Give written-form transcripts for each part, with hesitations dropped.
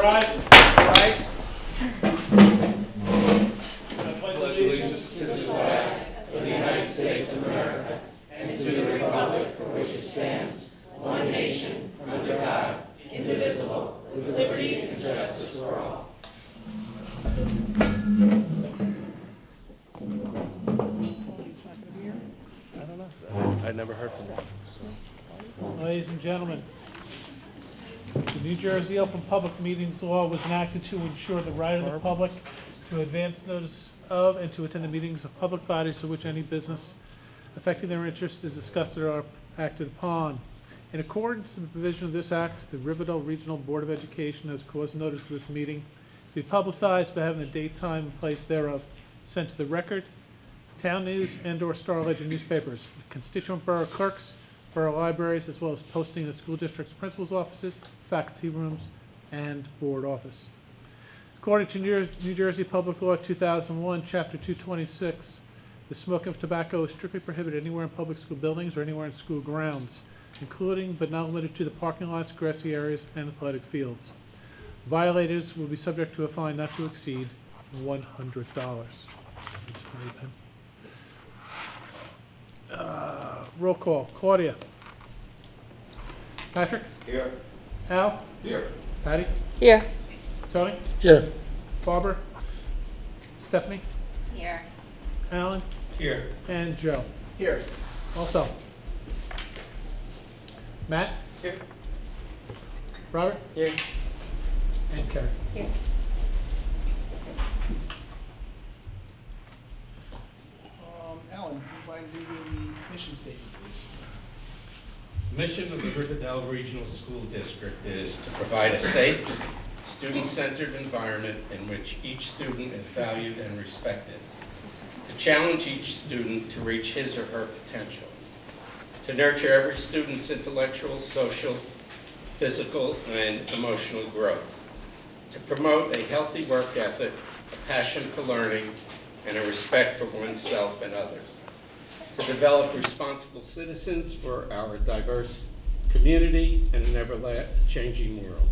Rise. Rise. I pledge allegiance to the flag of the United States of America and to the republic for which it stands, one nation, under God, indivisible, with liberty and justice for all. I don't know. I never heard from him. So. Ladies and gentlemen, the New Jersey Open Public Meetings Law was enacted to ensure the right of the public to advance notice of and to attend the meetings of public bodies of which any business affecting their interest is discussed or are acted upon. In accordance with the provision of this act, the Riverdale Regional Board of Education has caused notice of this meeting to be publicized by having the date, time, and place thereof sent to the Record, Town News, and/or Star Ledger newspapers, the constituent borough clerks, borough libraries, as well as posting in the school district's principal's offices, faculty rooms, and board office. According to New Jersey Public Law 2001, Chapter 226, the smoking of tobacco is strictly prohibited anywhere in public school buildings or anywhere in school grounds, including but not limited to the parking lots, grassy areas, and athletic fields. Violators will be subject to a fine not to exceed $100. Roll call. Claudia. Patrick? Here. Al? Here. Patty? Here. Tony? Here. Barbara? Stephanie? Here. Alan? Here. And Joe. Here. Also. Matt? Here. Robert? Here. And Karen. Here. Alan, would you mind reading the mission statement, please? The mission of the Riverdale Regional School District is to provide a safe, student-centered environment in which each student is valued and respected, to challenge each student to reach his or her potential, to nurture every student's intellectual, social, physical, and emotional growth, to promote a healthy work ethic, a passion for learning, and a respect for oneself and others, to develop responsible citizens for our diverse community and an ever-changing world,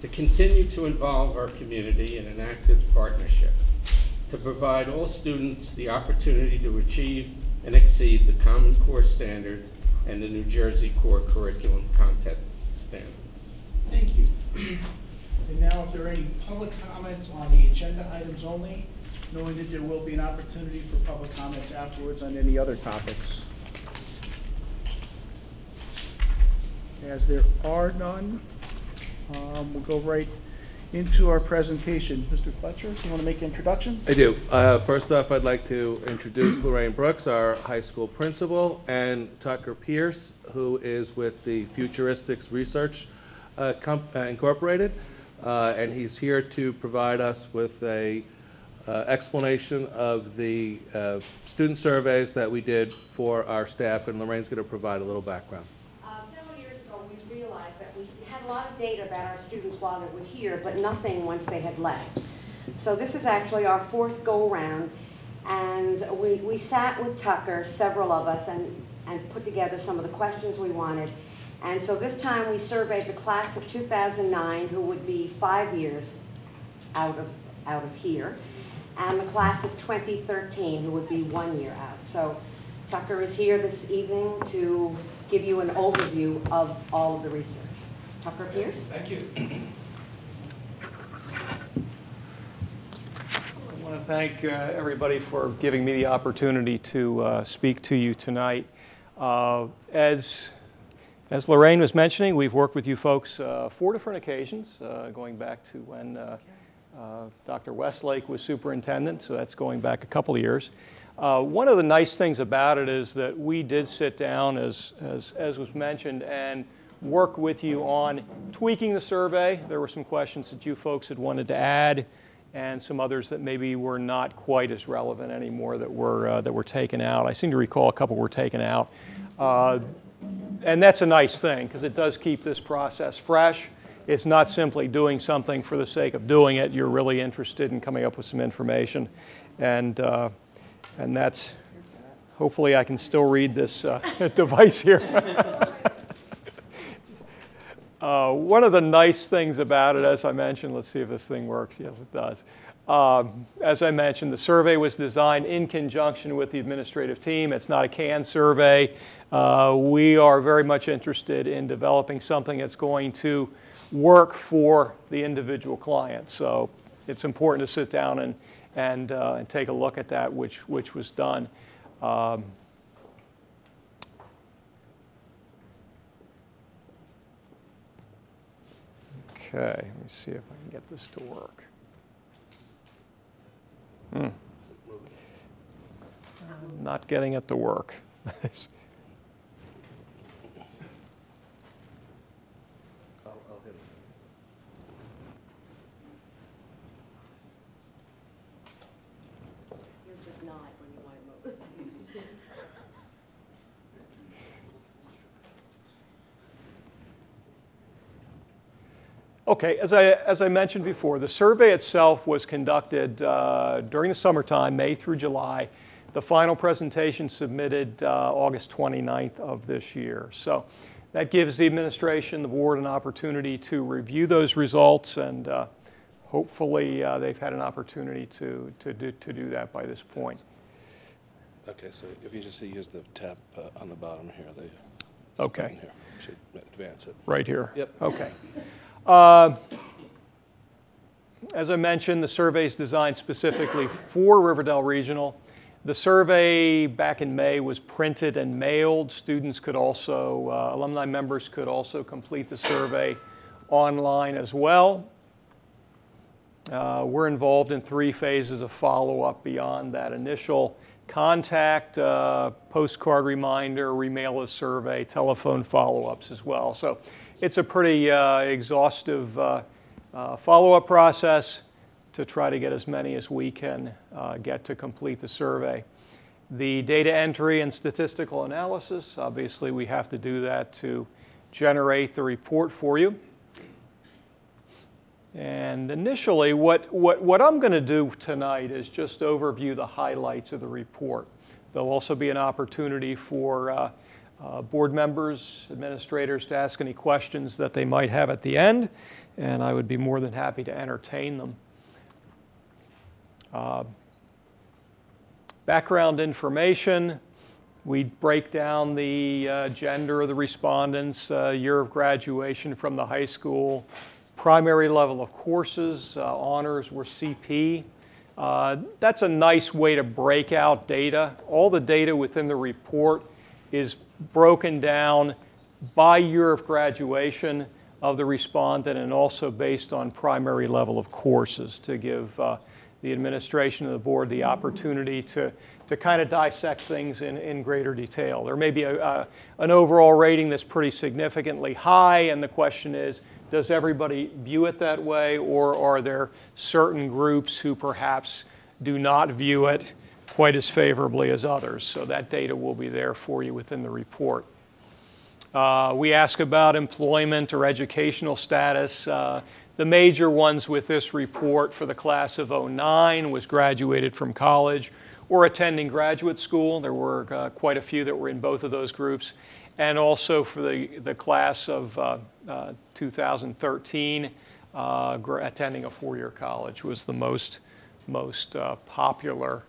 to continue to involve our community in an active partnership, to provide all students the opportunity to achieve and exceed the Common Core standards and the New Jersey Core Curriculum Content Standards. Thank you. And now, if there are any public comments on the agenda items only, knowing that there will be an opportunity for public comments afterwards on any other topics. As there are none, we'll go right into our presentation. Mr. Fletcher, do you want to make introductions? I do. First off, I'd like to introduce Lorraine Brooks, our high school principal, and Tucker Pierce, who is with the Futuristics Research Incorporated, and he's here to provide us with a explanation of the student surveys that we did for our staff, and Lorraine's going to provide a little background. Several years ago, we realized that we had a lot of data about our students while they were here, but nothing once they had left. So this is actually our fourth go-around, and we sat with Tucker, several of us, and put together some of the questions we wanted. And so this time we surveyed the class of 2009, who would be 5 years out of here, and the class of 2013, who would be 1 year out. So Tucker is here this evening to give you an overview of all of the research. Tucker Pierce. Thank you. I want to thank everybody for giving me the opportunity to speak to you tonight. As Lorraine was mentioning, we've worked with you folks 4 different occasions, going back to when Dr. Westlake was superintendent, so that's going back a couple of years. One of the nice things about it is that we did sit down, as was mentioned, and work with you on tweaking the survey. There were some questions that you folks had wanted to add, and some others that maybe were not quite as relevant anymore that were taken out. I seem to recall a couple were taken out. And that's a nice thing, because it does keep this process fresh. It's not simply doing something for the sake of doing it. You're really interested in coming up with some information. And that's, hopefully I can still read this device here. One of the nice things about it, as I mentioned, let's see if this thing works. Yes, it does. As I mentioned, the survey was designed in conjunction with the administrative team. It's not a canned survey. We are very much interested in developing something that's going to work for the individual client. So it's important to sit down and take a look at that, which was done. Okay, let me see if I can get this to work. I'm not getting it to work. You'll just nod when you want to move. Okay, as I mentioned before, the survey itself was conducted during the summertime, May through July. The final presentation submitted August 29th of this year. So that gives the administration, the board, an opportunity to review those results, and hopefully they've had an opportunity to do that by this point. Okay, so if you just use the tab on the bottom here, Okay, here, should advance it. right here. Yep. Okay. As I mentioned, the survey is designed specifically for Riverdale Regional. The survey back in May was printed and mailed. Students could also, alumni members could also complete the survey online as well. We're involved in 3 phases of follow-up beyond that initial contact, postcard reminder, remail a survey, telephone follow-ups as well. So it's a pretty exhaustive follow-up process to try to get as many as we can get to complete the survey. The data entry and statistical analysis, obviously we have to do that to generate the report for you. And initially, what I'm going to do tonight is just overview the highlights of the report. There'll also be an opportunity for board members, administrators to ask any questions that they might have at the end, and I would be more than happy to entertain them. Background information, we break down the gender of the respondents, year of graduation from the high school, primary level of courses, honors were CP. That's a nice way to break out data. All the data within the report is broken down by year of graduation of the respondent and also based on primary level of courses to give the administration and the board the opportunity to kind of dissect things in greater detail. There may be an overall rating that's pretty significantly high, and the question is, does everybody view it that way, or are there certain groups who perhaps do not view it quite as favorably as others? So that data will be there for you within the report. We ask about employment or educational status. The major ones with this report for the class of '09 was graduated from college or attending graduate school. There were quite a few that were in both of those groups. And also for the class of 2013, attending a 4-year college was the most popular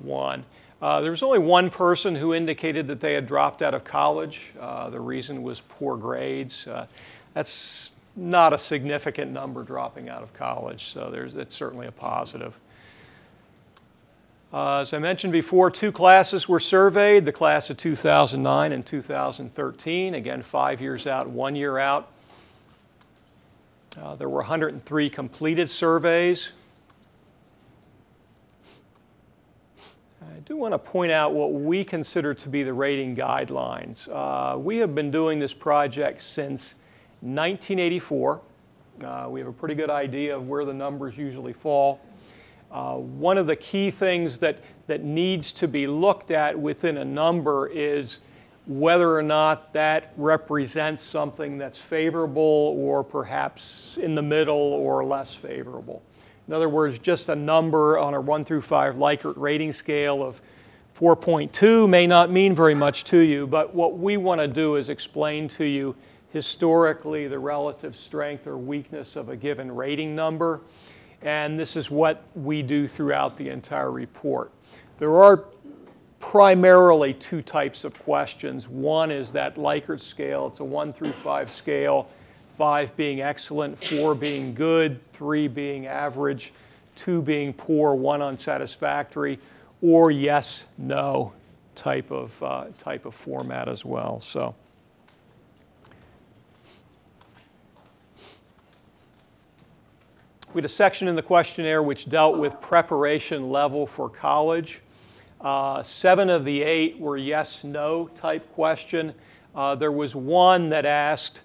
one. There was only one person who indicated that they had dropped out of college. The reason was poor grades. That's not a significant number dropping out of college, so it's certainly a positive. As I mentioned before, 2 classes were surveyed, the class of 2009 and 2013. Again, 5 years out, 1 year out. There were 103 completed surveys. I do want to point out what we consider to be the rating guidelines. We have been doing this project since 1984. We have a pretty good idea of where the numbers usually fall. One of the key things that needs to be looked at within a number is whether or not that represents something that's favorable or perhaps in the middle or less favorable. In other words, just a number on a 1 through 5 Likert rating scale of 4.2 may not mean very much to you, but what we want to do is explain to you historically the relative strength or weakness of a given rating number. And this is what we do throughout the entire report. There are primarily two types of questions. One is that Likert scale. It's a 1 through 5 scale, 5 being excellent, 4 being good, 3 being average, 2 being poor, 1 unsatisfactory, or yes, no type of format as well. So. We had a section in the questionnaire which dealt with preparation level for college. 7 of the 8 were yes-no type question. There was one that asked,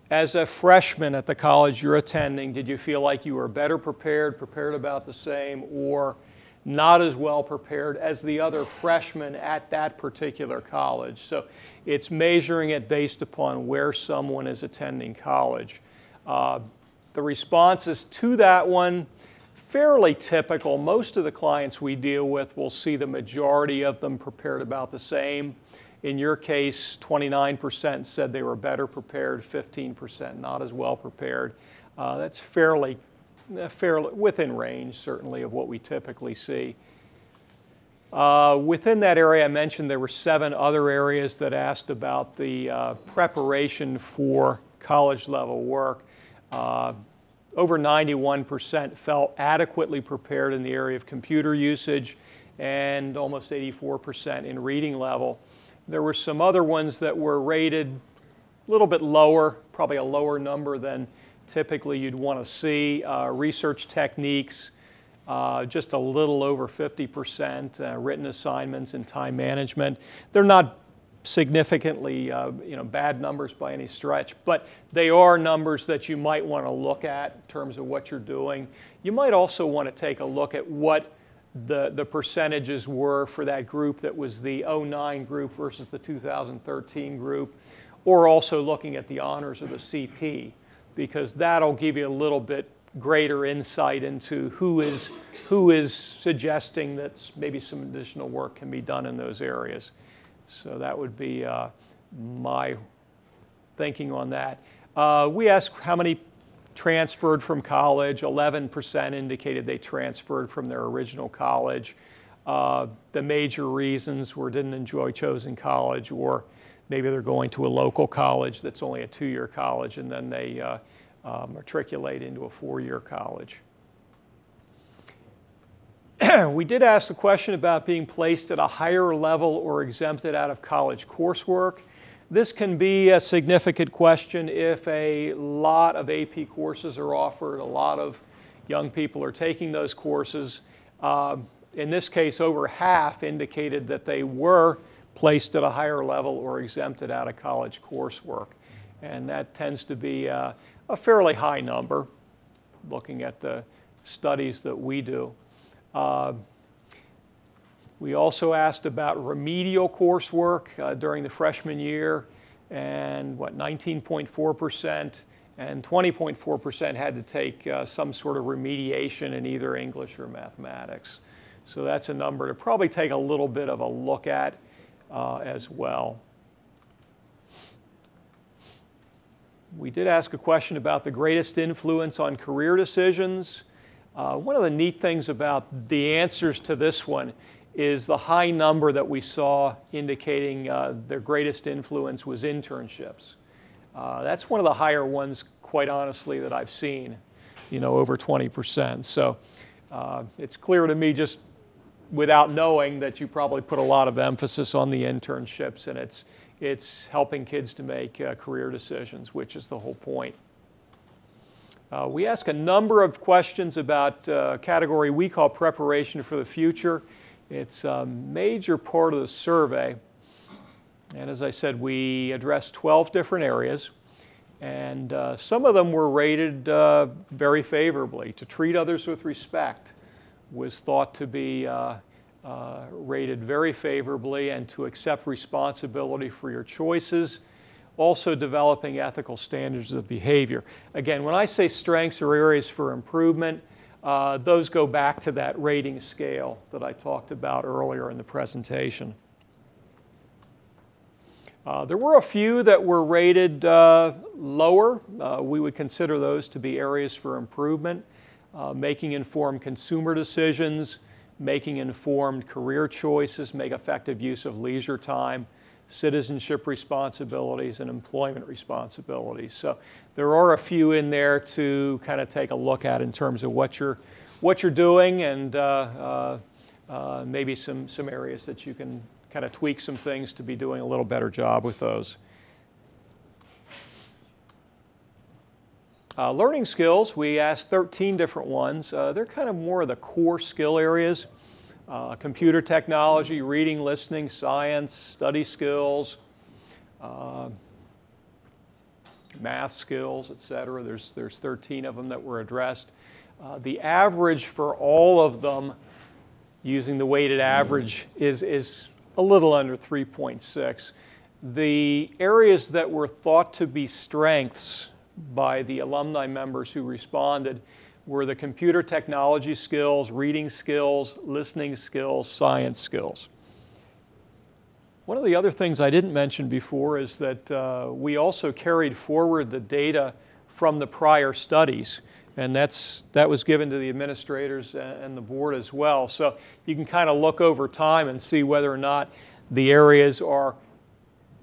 as a freshman at the college you're attending, did you feel like you were better prepared, prepared about the same, or not as well prepared as the other freshmen at that particular college? So it's measuring it based upon where someone is attending college. The responses to that one, fairly typical. Most of the clients we deal with will see the majority of them prepared about the same. In your case, 29% said they were better prepared, 15% not as well prepared. That's fairly within range, certainly, of what we typically see. Within that area, I mentioned there were 7 other areas that asked about the preparation for college-level work. Over 91% felt adequately prepared in the area of computer usage, and almost 84% in reading level. There were some other ones that were rated a little bit lower, probably a lower number than typically you'd want to see. Research techniques, just a little over 50%. Written assignments and time management. They're not significantly bad numbers by any stretch, but they are numbers that you might want to look at in terms of what you're doing. You might also want to take a look at what the percentages were for that group that was the 09 group versus the 2013 group, or also looking at the honors or the CP, because that'll give you a little bit greater insight into who is suggesting that maybe some additional work can be done in those areas. So that would be my thinking on that. We asked how many transferred from college. 11% indicated they transferred from their original college. The major reasons were didn't enjoy chosen college, or maybe they're going to a local college that's only a 2-year college, and then they matriculate into a 4-year college. We did ask the question about being placed at a higher level or exempted out of college coursework. This can be a significant question if a lot of AP courses are offered, a lot of young people are taking those courses. In this case, over half indicated that they were placed at a higher level or exempted out of college coursework. And that tends to be a fairly high number, looking at the studies that we do. We also asked about remedial coursework during the freshman year, and 19.4% and 20.4% had to take some sort of remediation in either English or mathematics. So that's a number to probably take a little bit of a look at as well. We did ask a question about the greatest influence on career decisions. One of the neat things about the answers to this one is the high number that we saw indicating their greatest influence was internships. That's one of the higher ones, quite honestly, that I've seen, over 20%. So it's clear to me, just without knowing, that you probably put a lot of emphasis on the internships, and it's helping kids to make career decisions, which is the whole point. We ask a number of questions about a category we call preparation for the future. It's a major part of the survey. And as I said, we addressed 12 different areas. And some of them were rated very favorably. To treat others with respect was thought to be rated very favorably, and to accept responsibility for your choices. Also developing ethical standards of behavior. Again, when I say strengths or areas for improvement, those go back to that rating scale that I talked about earlier in the presentation. There were a few that were rated lower. We would consider those to be areas for improvement. Making informed consumer decisions, making informed career choices, make effective use of leisure time, citizenship responsibilities, and employment responsibilities. So there are a few in there to kind of take a look at in terms of what you're doing, and maybe some areas that you can kind of tweak some things to be doing a little better job with those. Learning skills, we asked 13 different ones. They're kind of more of the core skill areas. Computer technology, reading, listening, science, study skills, math skills, etc. There's 13 of them that were addressed. The average for all of them, using the weighted average, is a little under 3.6. The areas that were thought to be strengths by the alumni members who responded were the computer technology skills, reading skills, listening skills, science skills. One of the other things I didn't mention before is that we also carried forward the data from the prior studies, and that was given to the administrators and the board as well. So you can kind of look over time and see whether or not the areas are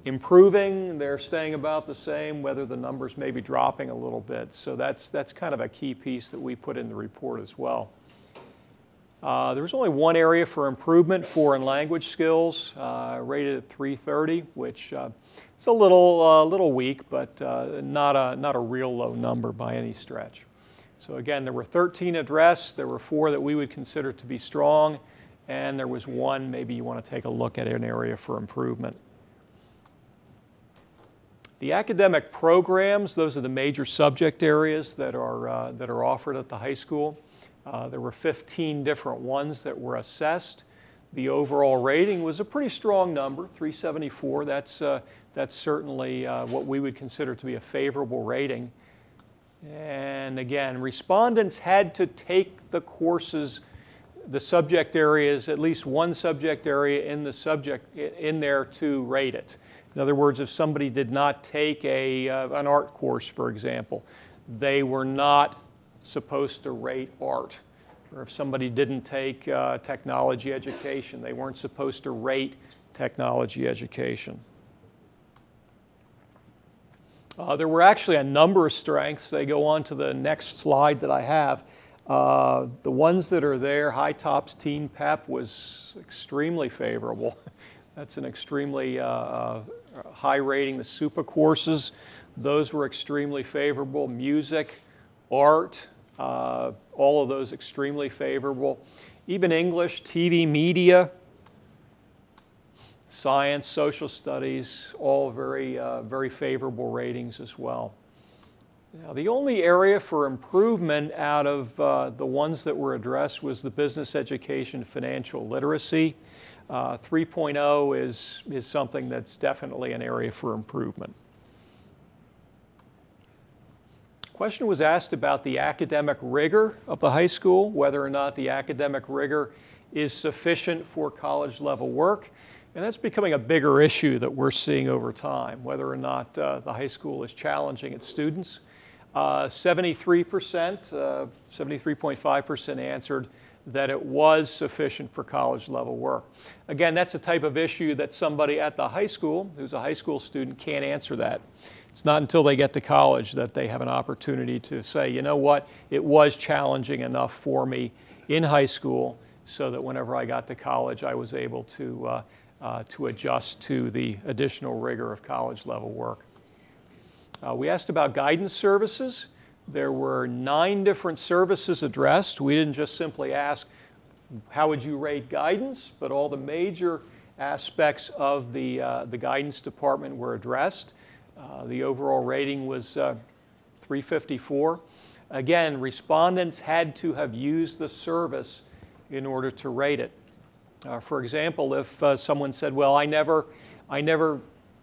improving, they're staying about the same, whether the numbers may be dropping a little bit. So that's kind of a key piece that we put in the report as well. There was only one area for improvement, foreign language skills, rated at 330, which it's a little weak, but not a real low number by any stretch. So again, there were 13 addressed. There were 4 that we would consider to be strong, and there was 1 maybe you want to take a look at an area for improvement. The academic programs, those are the major subject areas that are offered at the high school. There were 15 different ones that were assessed. The overall rating was a pretty strong number, 374. That's certainly what we would consider to be a favorable rating. And again, respondents had to take the courses, the subject areas, at least one subject area in there to rate it. In other words, if somebody did not take an art course, for example, they were not supposed to rate art. Or if somebody didn't take technology education, they weren't supposed to rate technology education. There were actually a number of strengths. They go on to the next slide that I have. The ones that are there, High Tops Teen Pep was extremely favorable. That's an extremely high rating. The SUPA courses, those were extremely favorable. Music, art, all of those extremely favorable. Even English, TV, media, science, social studies, all very favorable ratings as well. Now, the only area for improvement out of the ones that were addressed was the business education, financial literacy. 3.0 is something that's definitely an area for improvement. Question was asked about the academic rigor of the high school, whether or not the academic rigor is sufficient for college level work. And that's becoming a bigger issue that we're seeing over time, whether or not the high school is challenging its students. 73%, 73.5% answered that it was sufficient for college level work. Again, that's a type of issue that somebody at the high school, who's a high school student, can't answer that. It's not until they get to college that they have an opportunity to say, you know what, it was challenging enough for me in high school so that whenever I got to college, I was able to adjust to the additional rigor of college level work. We asked about guidance services. There were 9 different services addressed. We didn't just simply ask, how would you rate guidance, but all the major aspects of the guidance department were addressed. The overall rating was 354. Again, respondents had to have used the service in order to rate it. For example, if someone said, well, I never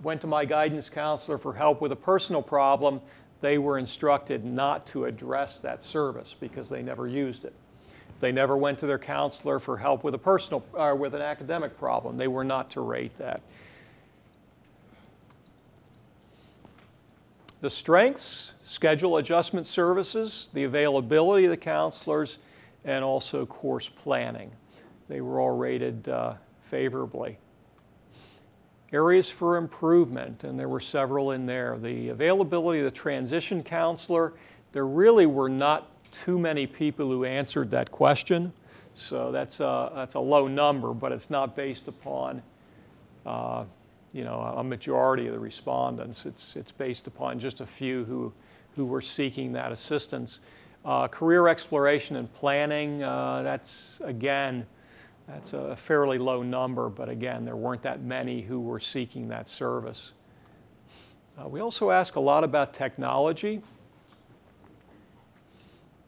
went to my guidance counselor for help with a personal problem, they were instructed not to address that service because they never used it. If they never went to their counselor for help with with an academic problem, they were not to rate that. The strengths, schedule adjustment services, the availability of the counselors, and also course planning. They were all rated favorably. Areas for improvement, and there were several in there. The availability of the transition counselor, there really were not too many people who answered that question. So that's a low number, but it's not based upon a majority of the respondents. It's based upon just a few who were seeking that assistance. Career exploration and planning, that's a fairly low number, but again, there weren't that many who were seeking that service. We also ask a lot about technology.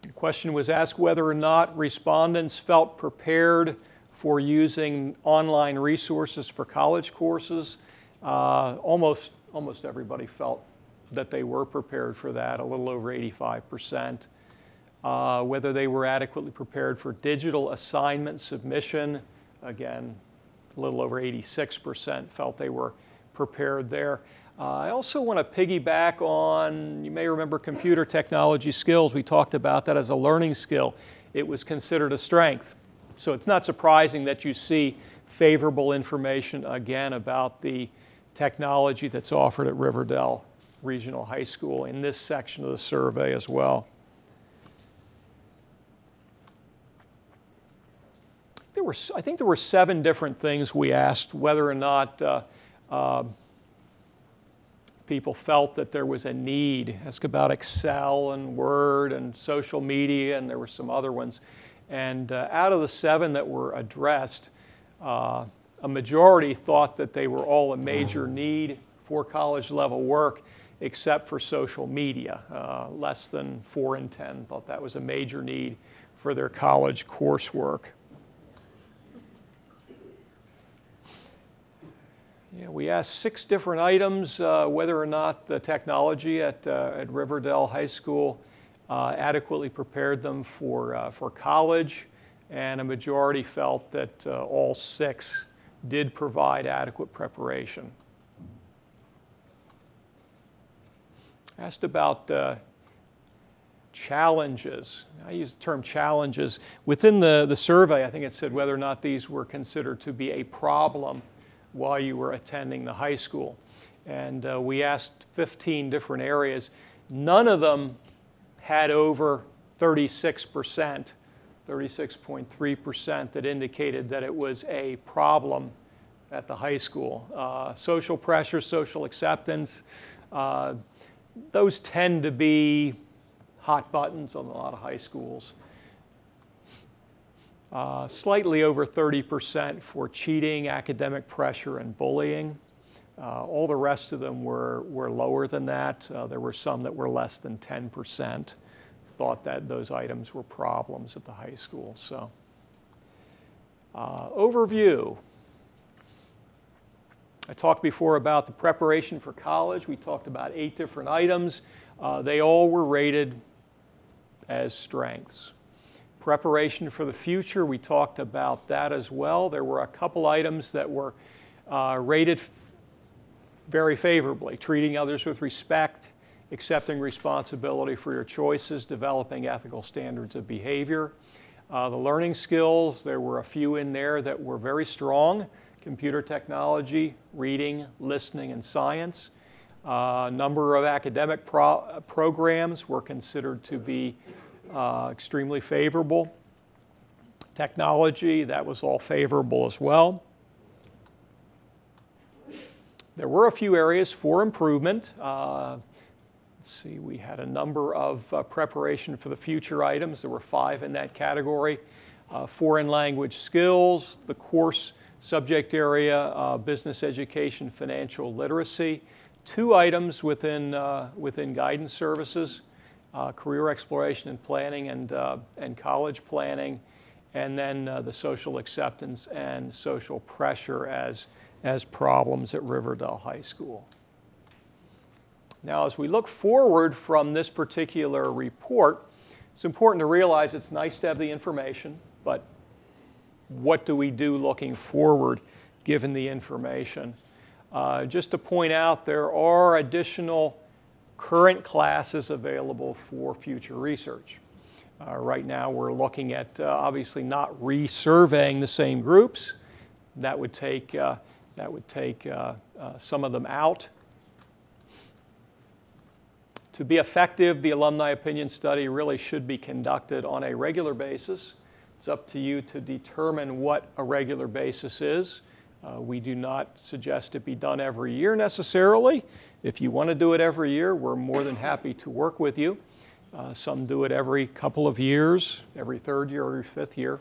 The question was asked whether or not respondents felt prepared for using online resources for college courses. Almost everybody felt that they were prepared for that, a little over 85%. Whether they were adequately prepared for digital assignment submission, again, a little over 86% felt they were prepared there. I also want to piggyback on, you may remember computer technology skills. We talked about that as a learning skill. It was considered a strength. So it's not surprising that you see favorable information again about the technology that's offered at Riverdale Regional High School in this section of the survey as well. I think there were 7 different things we asked whether or not people felt that there was a need. Ask about Excel and Word and social media, and there were some other ones. And out of the 7 that were addressed, a majority thought that they were all a major need for college level work, except for social media. Less than 4 in 10 thought that was a major need for their college coursework. Yeah, we asked 6 different items whether or not the technology at Riverdale High School adequately prepared them for college, and a majority felt that all 6 did provide adequate preparation. Asked about challenges. I use the term challenges. Within the survey, I think it said whether or not these were considered to be a problem while you were attending the high school. And we asked 15 different areas. None of them had over 36%, 36.3% that indicated that it was a problem at the high school. Social pressure, social acceptance, those tend to be hot buttons on a lot of high schools. Slightly over 30% for cheating, academic pressure, and bullying. All the rest of them were lower than that. There were some that were less than 10%. Thought that those items were problems at the high school. So, overview. I talked before about the preparation for college. We talked about 8 different items. They all were rated as strengths. Preparation for the future, we talked about that as well. There were a couple items that were rated very favorably: treating others with respect, accepting responsibility for your choices, developing ethical standards of behavior. The learning skills, there were a few in there that were very strong: computer technology, reading, listening, and science. A number of academic programs were considered to be extremely favorable. Technology, that was all favorable as well. There were a few areas for improvement. Let's see, we had a number of preparation for the future items. There were 5 in that category. Foreign language skills, the course subject area, business education, financial literacy. 2 items within guidance services, career exploration and planning and college planning, and then the social acceptance and social pressure as problems at Riverdale High School. Now, as we look forward from this particular report, it's important to realize it's nice to have the information, but what do we do looking forward given the information? Just to point out, there are additional current classes available for future research. Right now we're looking at obviously not resurveying the same groups. That would take some of them out. To be effective, the alumni opinion study really should be conducted on a regular basis. It's up to you to determine what a regular basis is. We do not suggest it be done every year necessarily. If you want to do it every year, we're more than happy to work with you. Some do it every couple of years, every third year or every fifth year.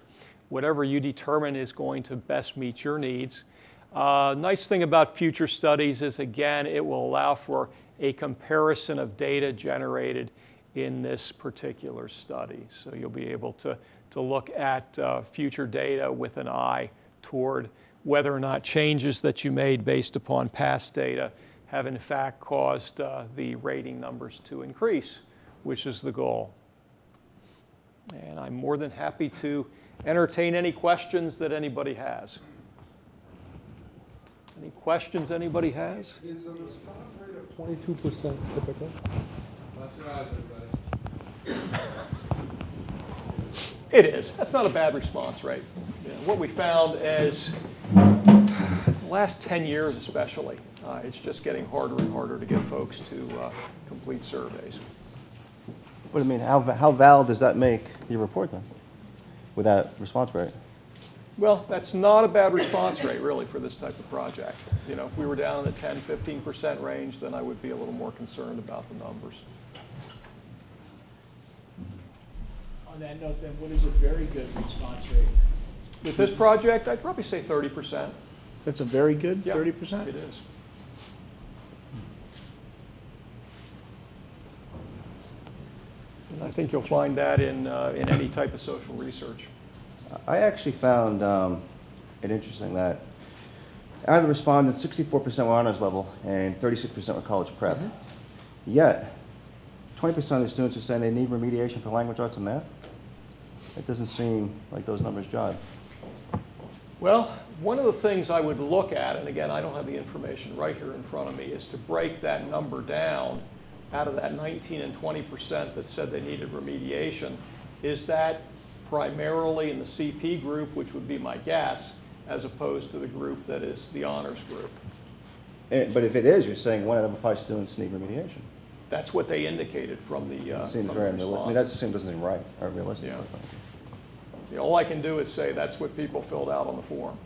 Whatever you determine is going to best meet your needs. Nice thing about future studies is, again, it will allow for a comparison of data generated in this particular study. So you'll be able to look at future data with an eye toward whether or not changes that you made based upon past data have in fact caused the rating numbers to increase, which is the goal. And I'm more than happy to entertain any questions that anybody has. Any questions anybody has? Is the response rate of 22% typical? Watch your eyes, everybody. It is. That's not a bad response rate. You know, what we found is, the last 10 years especially, it's just getting harder and harder to get folks to complete surveys. But I mean, how valid does that make your report then, with that response rate? Well, that's not a bad response rate really for this type of project. You know, if we were down in the 10, 15% range, then I would be a little more concerned about the numbers. On that note, then, what is a very good response rate? With this project, I'd probably say 30%. That's a very good Yeah, 30%? it is. And I think you'll find that in any type of social research. I actually found it interesting that out of the respondents, 64% were honors level and 36% were college prep. Mm-hmm. Yet, 20% of the students are saying they need remediation for language arts and math. It doesn't seem like those numbers jive. Well, one of the things I would look at, and again, I don't have the information right here in front of me, is to break that number down out of that 19 and 20% that said they needed remediation. Is that primarily in the CP group, which would be my guess, as opposed to the group that is the honors group? But if it is, you're saying 1 out of 5 students need remediation. That's what they indicated from the It seems from very the unrealistic. I mean, that just doesn't seem right or realistic. Yeah. Yeah, all I can do is say that's what people filled out on the form.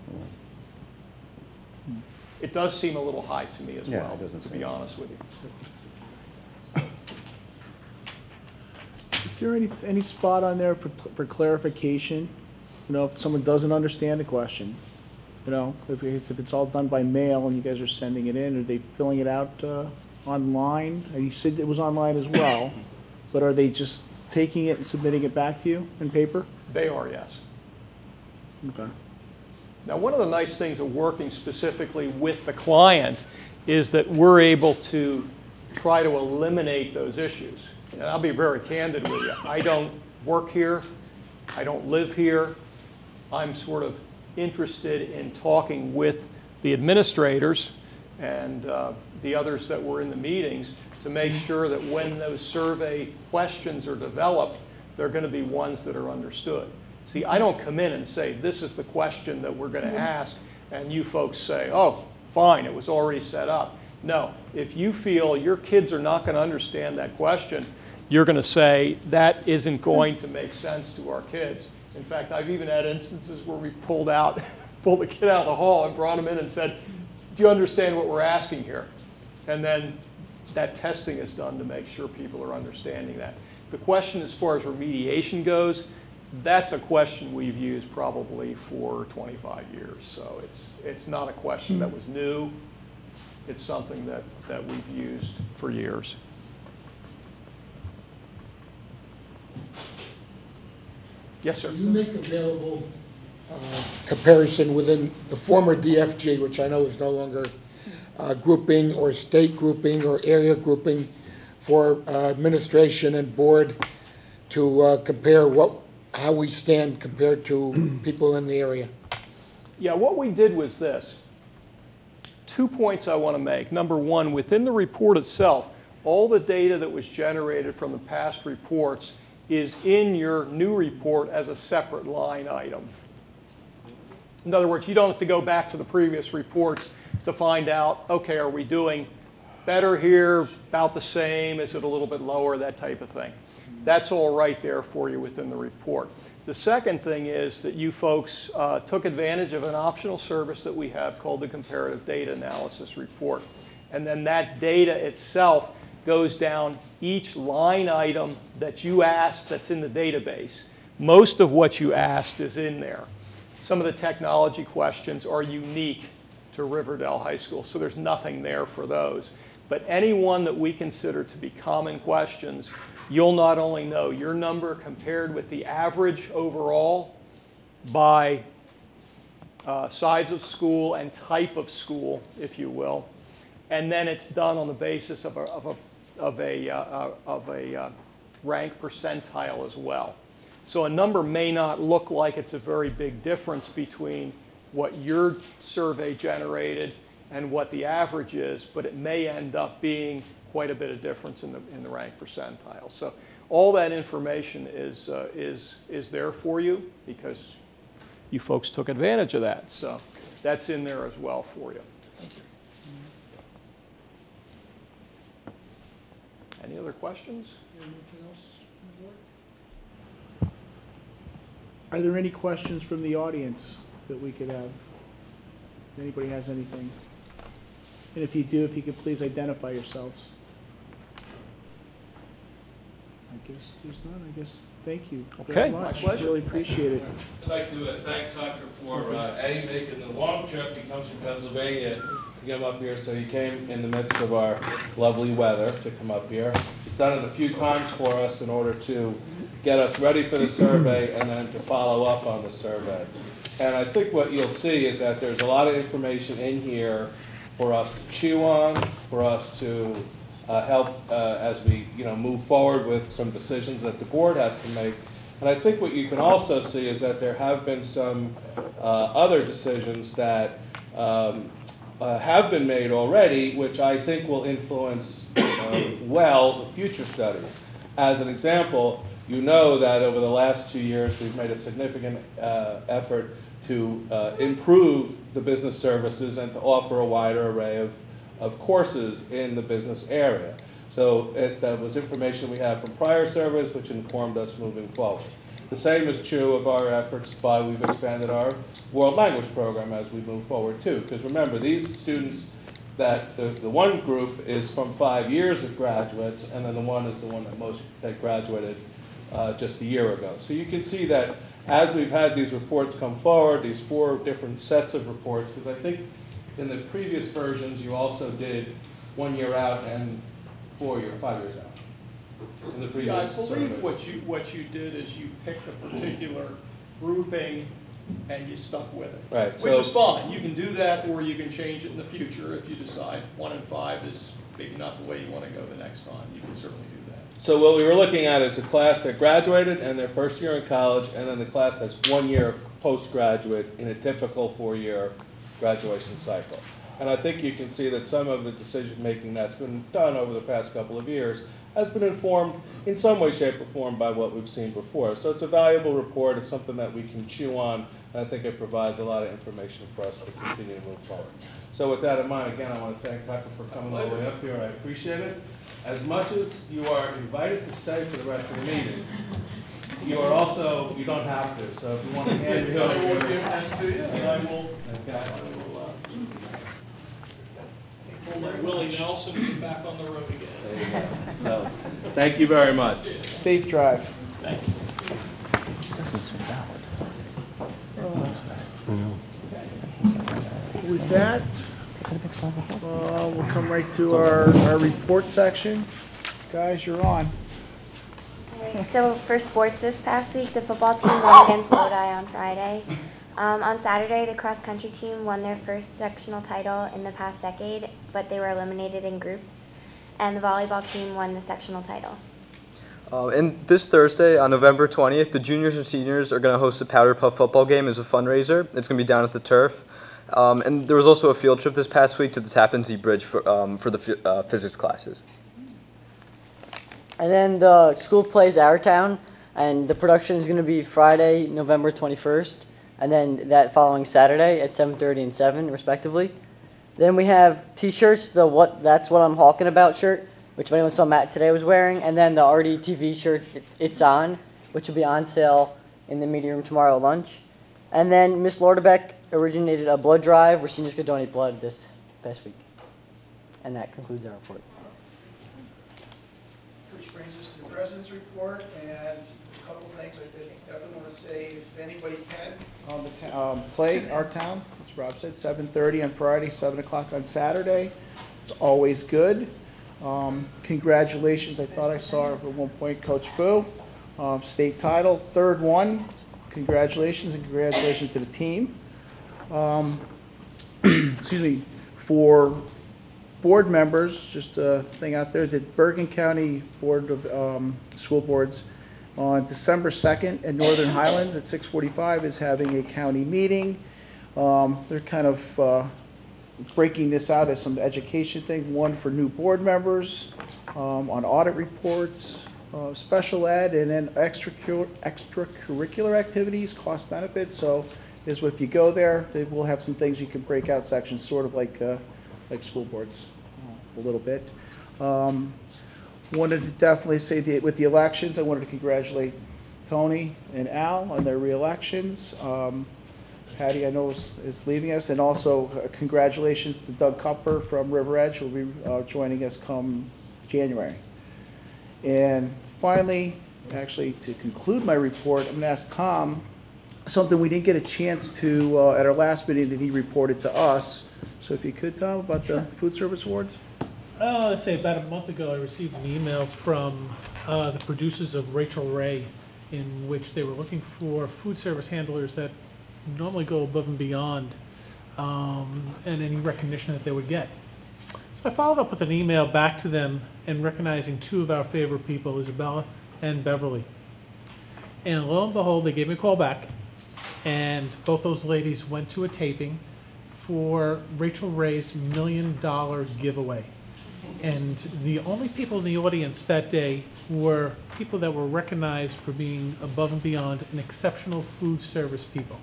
It does seem a little high to me as Yeah, well, it doesn't to seem- be honest with you. Is there any spot on there for clarification? You know, if someone doesn't understand a question, you know, if it's all done by mail and you guys are sending it in, are they filling it out online? You said it was online as well, but are they just taking it and submitting it back to you in paper? They are, yes. Okay. Now, one of the nice things of working specifically with the client is that we're able to try to eliminate those issues. And I'll be very candid with you. I don't work here. I don't live here. I'm sort of interested in talking with the administrators and the others that were in the meetings to make sure that when those survey questions are developed, they're going to be ones that are understood. See, I don't come in and say, this is the question that we're going to ask, and you folks say, oh, fine, it was already set up. No, if you feel your kids are not going to understand that question, you're going to say, that isn't going to make sense to our kids. In fact, I've even had instances where we pulled the kid out of the hall and brought him in and said, do you understand what we're asking here? And then that testing is done to make sure people are understanding that. The question as far as remediation goes, that's a question we've used probably for 25 years. So it's not a question that was new. It's something that we've used for years. Yes, sir. You make available comparison within the former DFG, which I know is no longer grouping or state grouping or area grouping, for administration and board to compare how we stand compared to people in the area. Yeah, what we did was this. 2 points I want to make. Number one, within the report itself, all the data that was generated from the past reports is in your new report as a separate line item. In other words, you don't have to go back to the previous reports to find out, okay, are we doing better here, about the same, is it a little bit lower, that type of thing. That's all right there for you within the report. The second thing is that you folks took advantage of an optional service that we have called the Comparative Data Analysis Report. And then that data itself goes down each line item that you asked that's in the database. Most of what you asked is in there. Some of the technology questions are unique to Riverdale High School, so there's nothing there for those. But any one that we consider to be common questions, you'll not only know your number compared with the average overall by size of school and type of school, if you will, and then it's done on the basis of a rank percentile as well. So a number may not look like it's a very big difference between what your survey generated and what the average is, but it may end up being quite a bit of difference in the rank percentile. So all that information is there for you because you folks took advantage of that. So that's in there as well for you. Thank you. Any other questions? Anything else on the board? Are there any questions from the audience that we could have? If anybody has anything? And if you do, if you could please identify yourselves. I guess there's none. I guess, thank you very Okay, my much. pleasure. Really appreciate it. I'd like to thank Tucker for A, making the long trip. He comes from Pennsylvania to come up here, so he came in the midst of our lovely weather to come up here. He's done it a few times for us in order to get us ready for the survey and then to follow up on the survey. And I think what you'll see is that there's a lot of information in here for us to chew on, for us to help as we move forward with some decisions that the board has to make. And I think what you can also see is that there have been some other decisions that have been made already, which I think will influence well the future studies. As an example, you know that over the last 2 years we've made a significant effort to improve the business services and to offer a wider array of courses in the business area. So that was information we have from prior surveys which informed us moving forward. The same is true of our efforts by we've expanded our world language program as we move forward too. Because remember, these students, that the one group is from 5 years of graduates, and then the one is the one that graduated just a year ago. So you can see that as we've had these reports come forward, these 4 different sets of reports, because I think in the previous versions you also did 1 year out and 5 years out. In the previous I believe surveys. what you did is you picked a particular grouping and you stuck with it. Right. Which is fine. You can do that, or you can change it in the future if you decide 1 and 5 is maybe not the way you want to go the next time. You can certainly do that. So what we were looking at is a class that graduated and their first year in college, and then the class that's 1 year postgraduate in a typical 4-year graduation cycle. And I think you can see that some of the decision-making that's been done over the past couple of years has been informed in some way, shape, or form by what we've seen before. So it's a valuable report. It's something that we can chew on, and I think it provides a lot of information for us to continue to move forward. So with that in mind, again, I want to thank Tucker for coming all the way up here. I appreciate it. As much as you are invited to stay for the rest of the meeting, you are also, you don't have to. So if you want to hand me over here, I will let Willie Nelson be back on the road again. there you go. So thank you very much. Safe drive. Thank you. With that, we'll come right to our report section. Guys, you're on. Alright, so for sports this past week, the football team won against Lodi on Friday. On Saturday, the cross-country team won their first sectional title in the past decade, but they were eliminated in groups. And the volleyball team won the sectional title. And this Thursday, on November 20th, the juniors and seniors are going to host a Powder Puff football game as a fundraiser. It's going to be down at the Turf. And there was also a field trip this past week to the Tappan Zee Bridge for the physics classes. And then the school plays Our Town, and the production is going to be Friday, November 21st, and then that following Saturday at 7:30 and 7, respectively. Then we have T-shirts, the That's What I'm Hawking About shirt, which if anyone saw Matt today was wearing, and then the RDTV shirt, It's On, which will be on sale in the media room tomorrow at lunch. And then Miss Lordebeck originated a blood drive where seniors could donate blood this past week. And that concludes our report. Which brings us to the President's report, and a couple of things I definitely want to say, if anybody can, play Our Town, as Rob said, 7:30 on Friday, 7 o'clock on Saturday. It's always good. Congratulations, I thought I saw at one point Coach Fu, state title, third one. Congratulations, and congratulations to the team. Excuse me, for board members, just a thing out there, the Bergen County Board of School Boards on December 2nd at Northern Highlands at 6:45 is having a county meeting. They're kind of breaking this out as some education thing, one for new board members, on audit reports, special ed, and then extracurricular activities, cost benefits. So if you go there, they will have some things you can break out sections, sort of like school boards, a little bit. Wanted to definitely say with the elections, I wanted to congratulate Tony and Al on their re-elections. Patty, I know, is leaving us, and also congratulations to Doug Kupfer from River Edge, who will be joining us come January. And finally, actually, to conclude my report, I'm going to ask Tom something we didn't get a chance to at our last meeting that he reported to us. So if you could, Tom, about the food service awards. Let's say about a month ago, I received an email from the producers of Rachel Ray, in which they were looking for food service handlers that normally go above and beyond and any recognition that they would get. So I followed up with an email back to them and recognizing two of our favorite people, Isabella and Beverly. And lo and behold, they gave me a call back, and both those ladies went to a taping for Rachel Ray's $1 million giveaway. And the only people in the audience that day were people that were recognized for being above and beyond and exceptional food service people.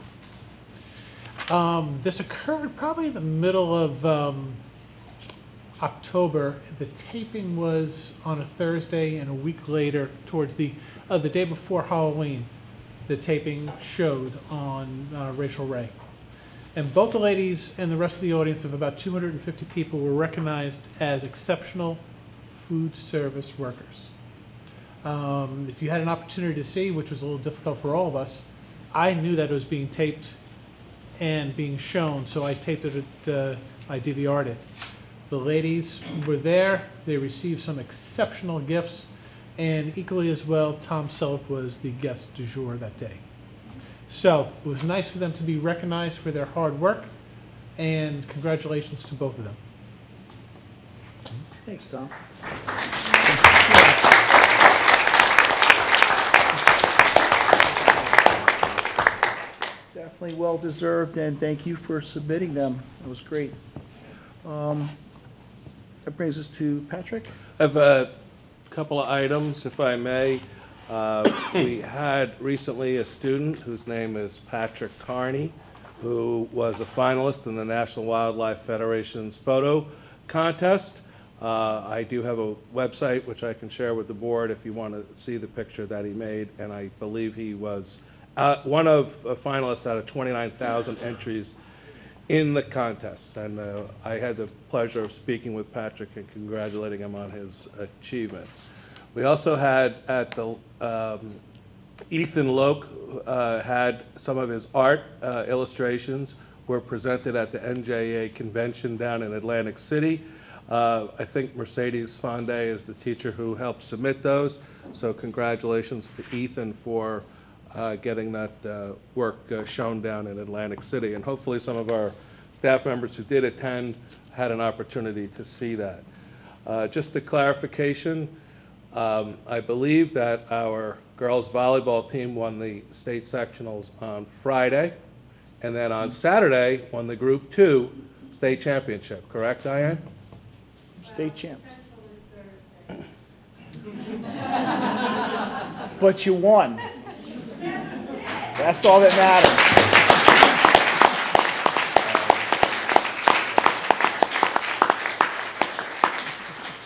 This occurred probably in the middle of October. The taping was on a Thursday, and a week later, towards the day before Halloween, the taping showed on Rachel Ray. And both the ladies and the rest of the audience of about 250 people were recognized as exceptional food service workers. If you had an opportunity to see, which was a little difficult for all of us, I knew that it was being taped and being shown, so I taped it, I DVR'd it. The ladies were there, they received some exceptional gifts, and equally as well, Tom Selleck was the guest du jour that day. So it was nice for them to be recognized for their hard work, and congratulations to both of them. Thanks, Tom. Definitely well-deserved, and thank you for submitting them. That was great. That brings us to Patrick. I have a couple of items, if I may. We had recently a student whose name is Patrick Carney, who was a finalist in the National Wildlife Federation's photo contest. I do have a website which I can share with the board if you want to see the picture that he made, and I believe he was one of finalists out of 29,000 entries in the contest. And I had the pleasure of speaking with Patrick and congratulating him on his achievement. We also had at the Ethan Loke had some of his art illustrations were presented at the NJA convention down in Atlantic City. I think Mercedes Fonde is the teacher who helped submit those. So congratulations to Ethan for getting that work shown down in Atlantic City. And hopefully some of our staff members who did attend had an opportunity to see that. Just a clarification, I believe that our girls volleyball team won the state sectionals on Friday, and then on Saturday won the Group 2 state championship, correct, Diane? State champs. But you won. That's all that matters.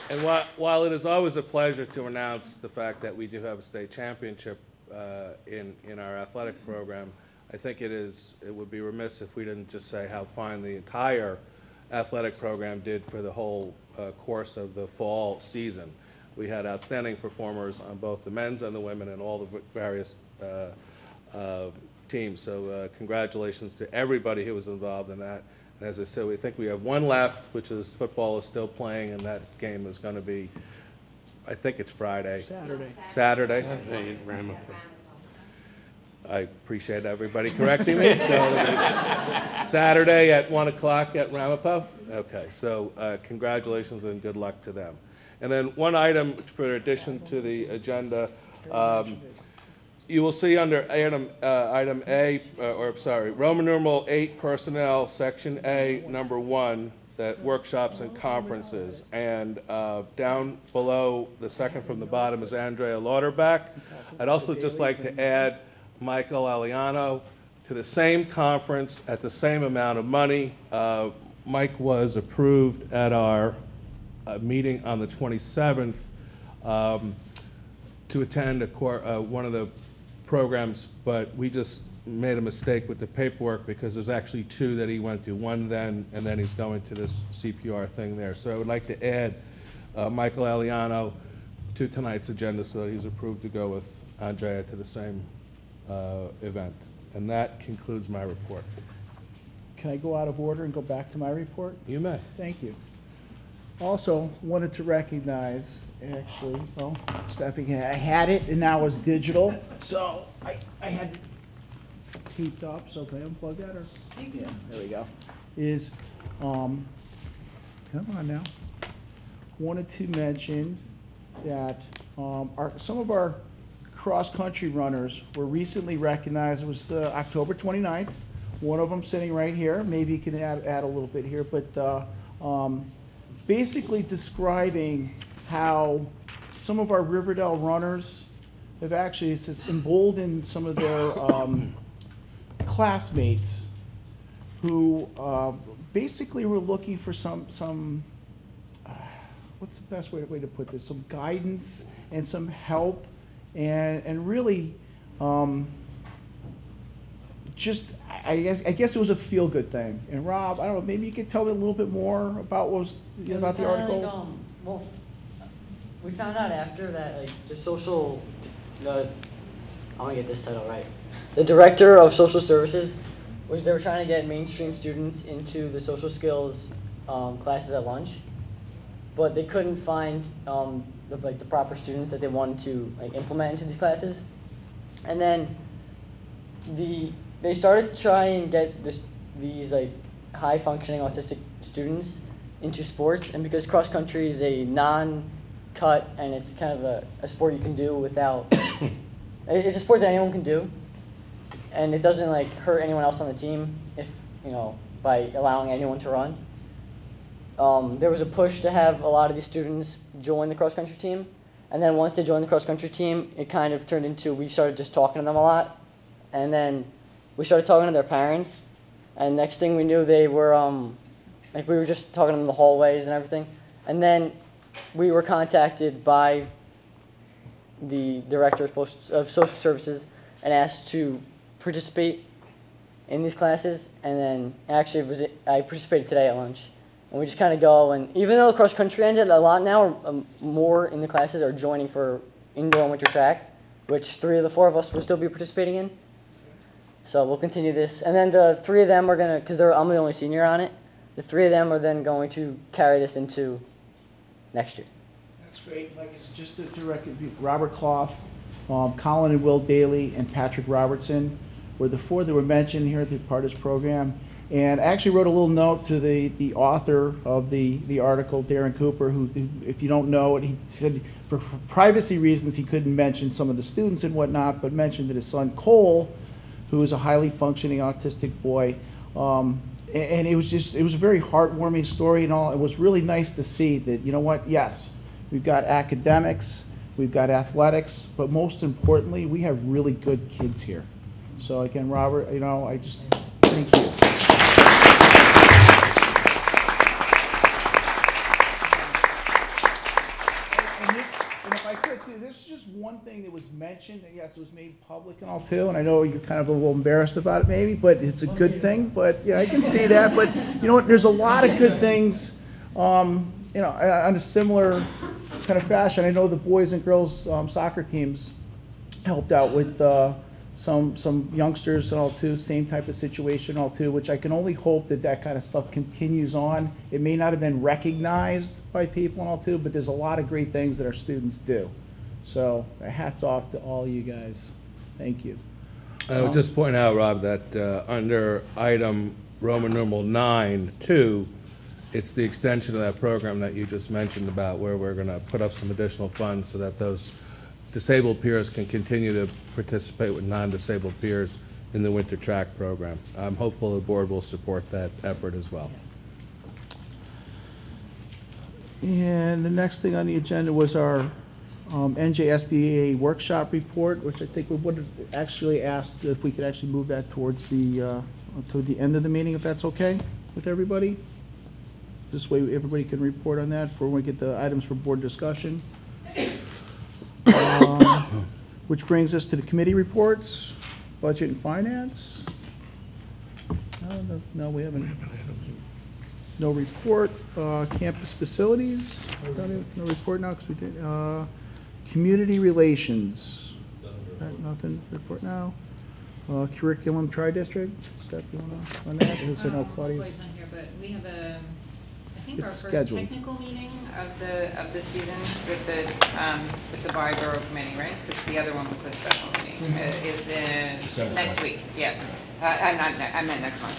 And while it is always a pleasure to announce the fact that we do have a state championship in our athletic program, I think it would be remiss if we didn't just say how fine the entire athletic program did for the whole course of the fall season. We had outstanding performers on both the men's and the women and all the various teams. So congratulations to everybody who was involved in that. And as I said, we think we have one left, which is football is still playing, and that game is going to be, I think it's Friday. Saturday. Saturday. I appreciate everybody correcting me. So Saturday at 1 o'clock at Ramapo? Okay, so congratulations and good luck to them. And then one item for addition to the agenda, you will see under item A, Roman numeral 8 personnel, section A, number 1, that workshops and conferences. And down below, the second from the bottom is Andrea Lauterbach. I'd also just like to add Michael Aliano to the same conference at the same amount of money. Mike was approved at our meeting on the 27th to attend one of the programs, but we just made a mistake with the paperwork because there's actually 2 that he went to, one then, and then he's going to this CPR thing there. So I would like to add Michael Aliano to tonight's agenda so that he's approved to go with Andrea to the same event. And that concludes my report. Can I go out of order and go back to my report? You may. Thank you. Also, wanted to recognize, actually, well, Stephanie, I had it and now it's digital, so I had it taped up, so can I unplug that or? Yeah, there we go. Come on now. Wanted to mention that some of our cross-country runners were recently recognized. It was October 29th. One of them sitting right here. Maybe you can add a little bit here, but basically describing how some of our Riverdale runners have actually, it says, emboldened some of their classmates who basically were looking for some what's the best way to put this, some guidance and some help and really just, I guess it was a feel-good thing. And Rob, I don't know, maybe you could tell me a little bit more about what was about the article? Like, well, we found out after that, like, I want to get this title right. The director of social services, they were trying to get mainstream students into the social skills classes at lunch, but they couldn't find the proper students that they wanted to implement into these classes. And then they started to try and get these high-functioning autistic students into sports, and because cross-country is a non-cut and it's kind of a sport you can do without, it's a sport that anyone can do, and it doesn't hurt anyone else on the team if, by allowing anyone to run. There was a push to have a lot of these students join the cross-country team, and then once they joined the cross-country team, it kind of turned into, we started just talking to them a lot, and then we started talking to their parents, and next thing we knew, they were, we were just talking to them in the hallways and everything. And then we were contacted by the director of social services and asked to participate in these classes. And then actually, I participated today at lunch. And we just kind of go, and even though cross country ended, a lot now, more in the classes are joining for indoor and winter track, which 3 of the 4 of us will still be participating in. So we'll continue this. And then the 3 of them are going to, because I'm the only senior on it, the 3 of them are then going to carry this into next year. That's great. Like I said, just to recognize, Robert Clough, Colin and Will Daly, and Patrick Robertson were the 4 that were mentioned here at the part of this program. And I actually wrote a little note to the author of the article, Darren Cooper, who, if you don't know it, he said for privacy reasons he couldn't mention some of the students and whatnot, but mentioned that his son Cole, who is a highly functioning autistic boy, and it was a very heartwarming story and all. It was really nice to see that, yes, we've got academics, we've got athletics, but most importantly, we have really good kids here. So again, Robert, you know, I just thank you. And if I could too, this is just one thing that was mentioned, and yes, it was made public and all too, and I know you're kind of a little embarrassed about it maybe, but it's a good thing, but yeah, I can see that, but you know what, there's a lot of good things, you know, on a similar kind of fashion. I know the boys and girls soccer teams helped out with some youngsters and all too, same type of situation all too, which I can only hope that that kind of stuff continues on. It may not have been recognized by people and all too, but there's a lot of great things that our students do. So hats off to all you guys. Thank you. I would just point out, Rob, that under item Roman numeral 9.2, it's the extension of that program that you just mentioned about where we're going to put up some additional funds so that those disabled peers can continue to participate with non-disabled peers in the winter track program. I'm hopeful the board will support that effort as well. And the next thing on the agenda was our NJSBA workshop report, which I think we would have actually asked if we could actually move that towards the end of the meeting, if that's okay with everybody. This way everybody can report on that before we get the items for board discussion. Which brings us to the committee reports, budget and finance. No, we haven't. No report. Campus facilities. No report now because we did. Community relations. Nothing to report now. Curriculum tri-district. Steph, you want to on that? I know Claudia's. On here, but we have a. I think It's our scheduled. first technical meeting of the season with the Borough Committee, right? Because the other one was a special meeting. Is in next week. Yeah, I meant next month.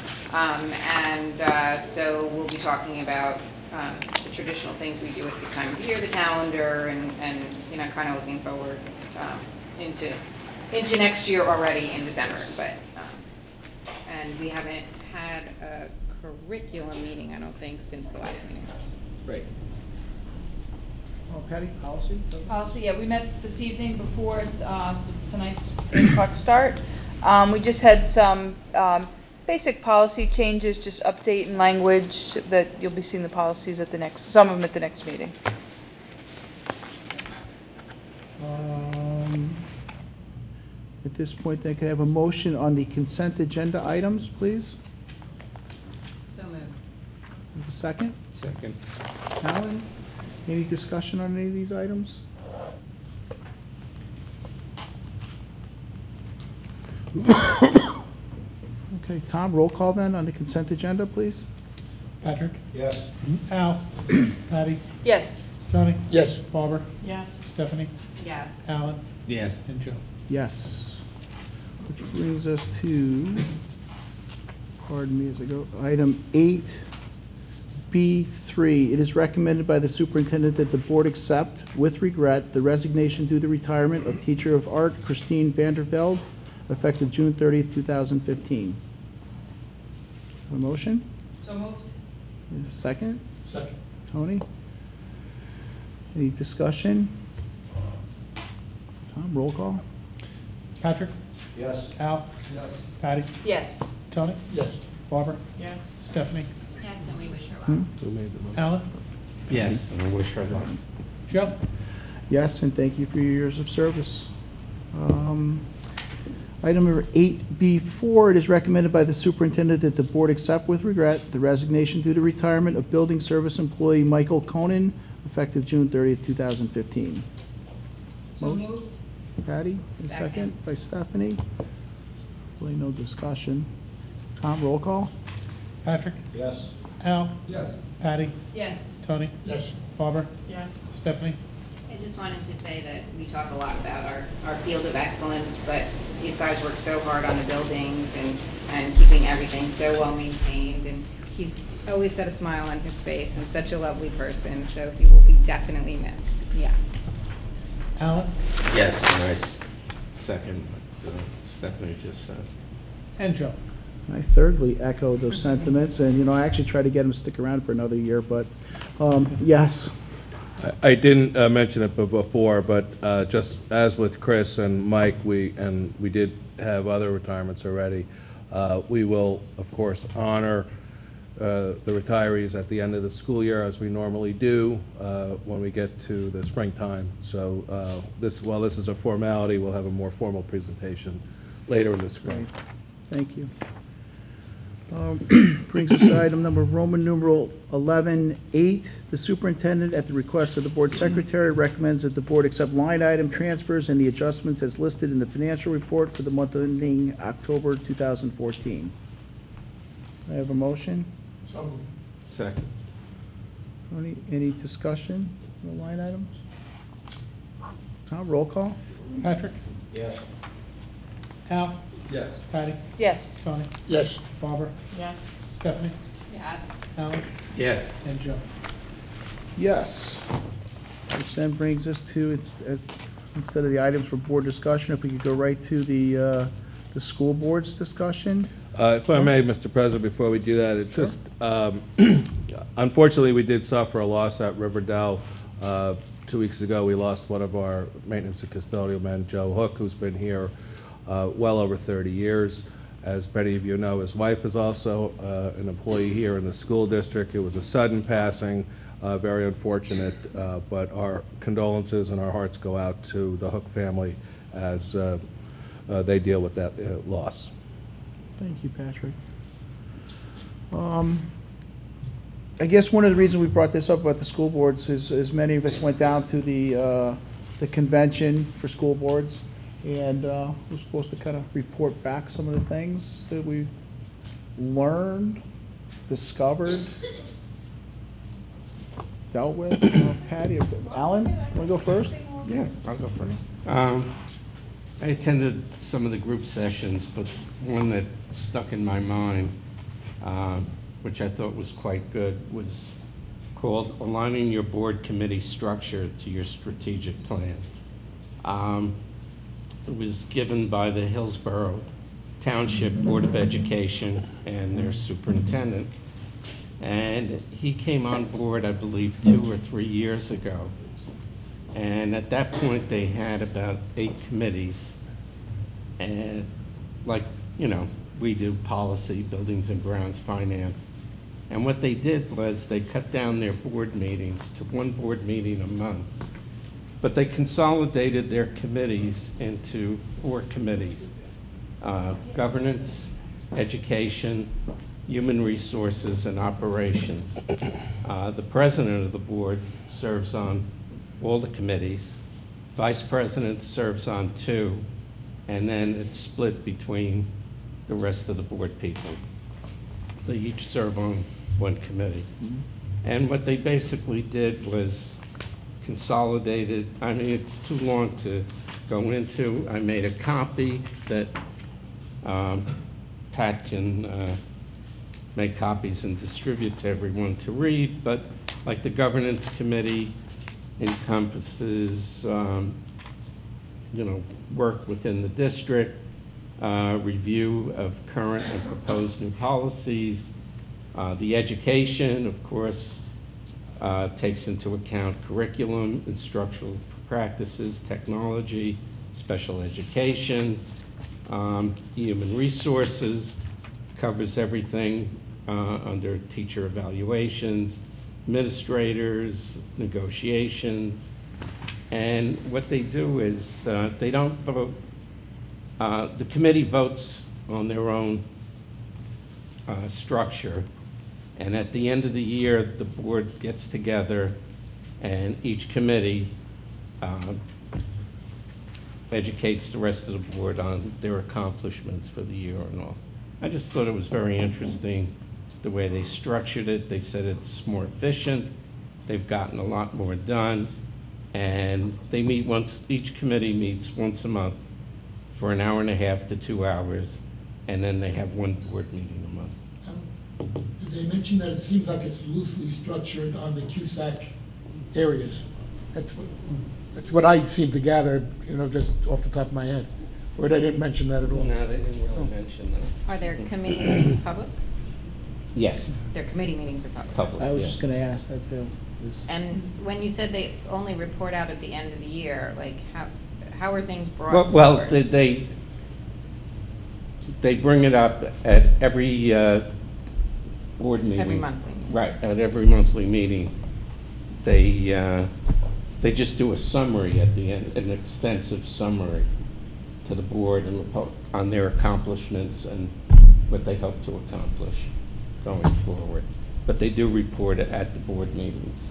So we'll be talking about the traditional things we do at this time of year, the calendar, and you know, kind of looking forward into next year already in December. But and we haven't had a curriculum meeting, I don't think, since the last meeting. Right. Patty, policy? Policy, yeah, we met this evening before tonight's 8 o'clock start. We just had some basic policy changes, just update in language that you'll be seeing the policies at the next, some of them at the next meeting. At this point, then, can I have a motion on the consent agenda items, please? So moved. Have a second? Second. Alan, any discussion on any of these items? Okay, Tom, roll call then on the consent agenda, please. Patrick? Yes. Al? Patty? Yes. Tony? Yes. Barbara? Yes. Stephanie? Yes. Alan? Yes. And Joe? Yes. Which brings us to, pardon me as I go, item 8B3. It is recommended by the superintendent that the board accept, with regret, the resignation due to retirement of teacher of art Christine Vandervelde, effective June 30th, 2015. A motion? So moved. Second? Second. Tony? Any discussion? Tom, roll call? Patrick? Yes. Al? Yes. Patty? Yes. Tony? Yes. Barbara? Yes. Stephanie? Yes, and we wish her well. Who made the motion? Alan? Yes, and I wish her luck. Joe? Yes, and thank you for your years of service. Item number 8B4, it is recommended by the superintendent that the board accept with regret the resignation due to retirement of building service employee Michael Conan, effective June 30th, 2015. So Motion? moved. Patty, and second Second. by Stephanie. Really no discussion. Tom, roll call? Patrick? Yes. Al? Yes. Patty? Yes. Tony? Yes. Barbara? Yes. Stephanie? I just wanted to say that we talk a lot about our field of excellence, but these guys work so hard on the buildings and keeping everything so well maintained, and he's always got a smile on his face and such a lovely person, so he will be definitely missed. Yeah. Alan? Yes, and I second what Stephanie just said. And Joe? I thirdly echo those sentiments, and, you know, I actually tried to get him to stick around for another year, but, yes. I didn't mention it before, but just as with Chris and Mike, we did have other retirements already. We will, of course, honor the retirees at the end of the school year, as we normally do when we get to the springtime. So while this is a formality, we'll have a more formal presentation later in the spring. Thank you. Brings us to item number Roman numeral 11-8. The superintendent, at the request of the board secretary, recommends that the board accept line item transfers and the adjustments as listed in the financial report for the month ending October 2014. I have a motion. So moved. Second. Any discussion on the line items? Tom, roll call? Patrick? Yes. Al? Yes. Patty? Yes. Tony? Yes. Barbara? Yes. Stephanie? Yes. Alan? Yes. And Joe? Yes. Which then brings us to, instead of the items for board discussion, if we could go right to the school board's discussion. If I may, Mr. President, before we do that, it's just, unfortunately, we did suffer a loss at Riverdale. 2 weeks ago, we lost one of our maintenance and custodial men, Joe Hook, who's been here well over 30 years. As many of you know, his wife is also an employee here in the school district. It was a sudden passing, very unfortunate, but our condolences and our hearts go out to the Hook family as they deal with that loss. Thank you, Patrick. I guess one of the reasons we brought this up about the school boards is many of us went down to the convention for school boards, and we're supposed to kind of report back some of the things that we learned, discovered, dealt with. Patty, Alan, want to go first? Yeah, I'll go first. I attended some of the group sessions, but one that stuck in my mind, which I thought was quite good, was called Aligning Your Board Committee Structure to Your Strategic Plan. It was given by the Hillsborough Township Board of Education and their superintendent. And he came on board, I believe, 2 or 3 years ago. And at that point, they had about 8 committees. And like, you know, we do policy, buildings and grounds, finance. And what they did was they cut down their board meetings to 1 board meeting a month. But they consolidated their committees into 4 committees: governance, education, human resources, and operations. The president of the board serves on all the committees. Vice president serves on 2, and then it's split between the rest of the board people. They each serve on 1 committee. And what they basically did was consolidated. I mean, it's too long to go into. I made a copy that Pat can make copies and distribute to everyone to read, but like the governance committee encompasses, you know, work within the district, review of current and proposed new policies. The education, of course, takes into account curriculum, instructional practices, technology, special education. Human resources covers everything under teacher evaluations, administrators, negotiations. And what they do is they don't vote. The committee votes on their own structure. And at the end of the year, the board gets together and each committee educates the rest of the board on their accomplishments for the year and all. I just thought it was very interesting the way they structured it. They said it's more efficient. They've gotten a lot more done. And they meet once, each committee meets once a month for an hour and a half to 2 hours. And then they have 1 board meeting a month. Did they mention that it seems like it's loosely structured on the CUSAC areas? That's what I seem to gather, you know, just off the top of my head. Or they didn't mention that at all? No, they didn't really mention that. Are their committee meetings public? Yes. Their committee meetings are public? Public, I was yeah. just gonna ask that too. And when you said they only report out at the end of the year, like how are things brought Well, forward? they bring it up at every board meeting. Every monthly meeting. Right, at every monthly meeting. They just do a summary at the end, an extensive summary to the board and on their accomplishments and what they hope to accomplish going forward. But they do report it at the board meetings.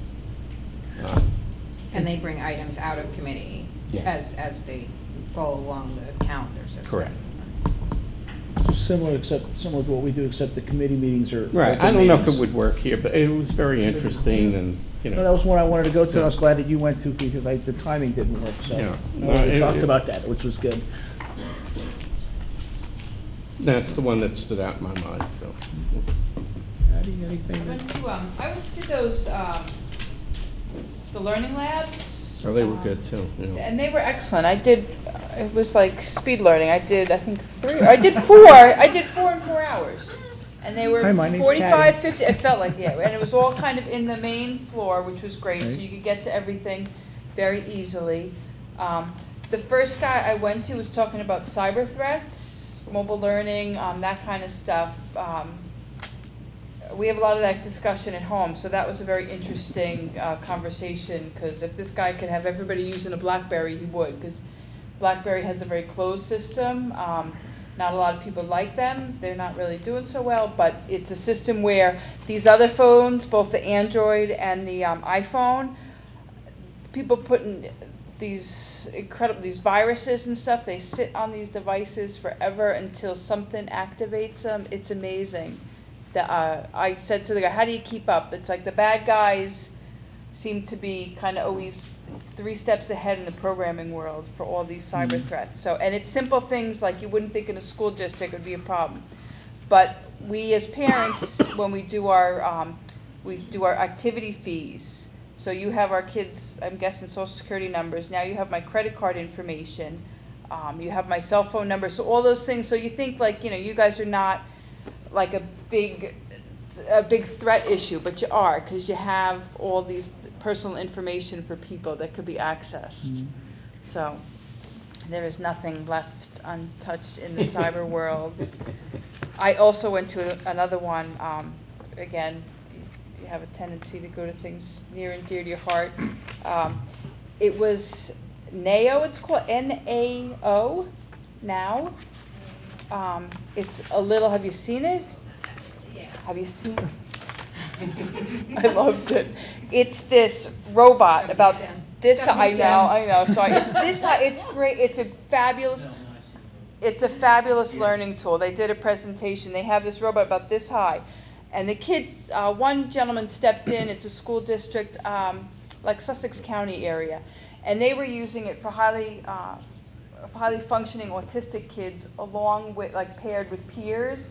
And they bring items out of committee Yes. as they go along the calendar, so to Correct. So similar to what we do, except the committee meetings are. Right, open I don't know if meetings. it would work here, but it was very interesting and, you know. No, that was one I wanted to go to, and I was So- glad that you went to, because the timing didn't work, so. Yeah. We talked about that, which was good. That's the one that stood out in my mind, so. Adding anything? I did those, the learning labs. Oh, they were good too, yeah. And they were excellent. It was like speed learning. I did 4 in 4 hours. And they were Hi, my name's 45, Patty. 50, it felt like, yeah. And it was all kind of in the main floor, which was great, so Right. you could get to everything very easily. The first guy I went to was talking about cyber threats, mobile learning, that kind of stuff. We have a lot of that discussion at home, so that was a very interesting conversation, because if this guy could have everybody using a BlackBerry, he would, because BlackBerry has a very closed system. Not a lot of people like them. They're not really doing so well, but it's a system where these other phones, both the Android and the iPhone, people put in these viruses and stuff. They sit on these devices forever until something activates them. It's amazing. I said to the guy, how do you keep up? It's like the bad guys seem to be kind of always 3 steps ahead in the programming world for all these cyber threats. So, and it's simple things like you wouldn't think in a school district would be a problem. But we as parents, when we do our activity fees, so you have our kids, I'm guessing, social security numbers, now you have my credit card information, you have my cell phone number, so all those things, so you think like, you guys are not like a big threat issue, but you are, because you have all these personal information for people that could be accessed. So there is nothing left untouched in the cyber world. I also went to another one. Again, you have a tendency to go to things near and dear to your heart. It was NAO, it's called NAO, now. It's a little, have you seen it? Yeah. Have you seen it? I loved it. It's this robot about this, I know, sorry. It's this high, it's great, it's a fabulous learning tool. They did a presentation, they have this robot about this high. And the kids, one gentleman stepped in, it's a school district, like Sussex County area. And they were using it for highly functioning autistic kids, along with, paired with peers,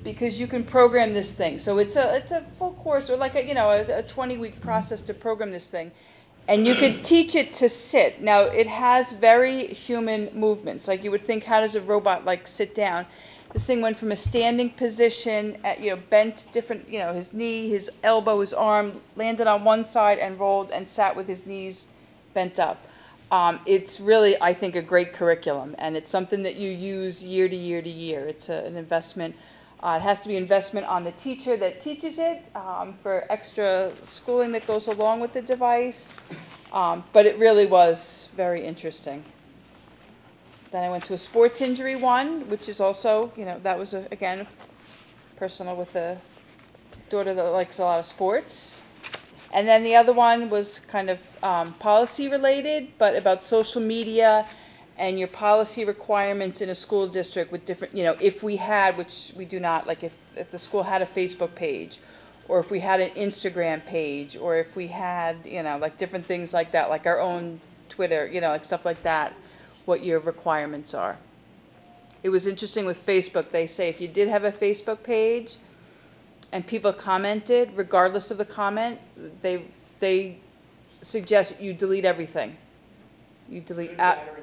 because you can program this thing. So it's a full course, or like a 20-week process to program this thing. And you could teach it to sit. Now, it has very human movements. Like you would think, how does a robot sit down? This thing went from a standing position, bent different, his knee, his elbow, his arm, landed on one side and rolled and sat with his knees bent up. It's really, I think, a great curriculum, and it's something that you use year to year to year. It's an investment. It has to be investment on the teacher that teaches it, for extra schooling that goes along with the device. But it really was very interesting. Then I went to a sports injury one, which is also, that was, again, personal with a daughter that likes a lot of sports. And then the other one was kind of policy related, but about social media and your policy requirements in a school district with different, if we had, which we do not, like if the school had a Facebook page, or if we had an Instagram page, or if we had, different things like that, like our own Twitter, stuff like that, what your requirements are. It was interesting with Facebook, they say if you did have a Facebook page and people commented, regardless of the comment, they suggest you delete everything. You delete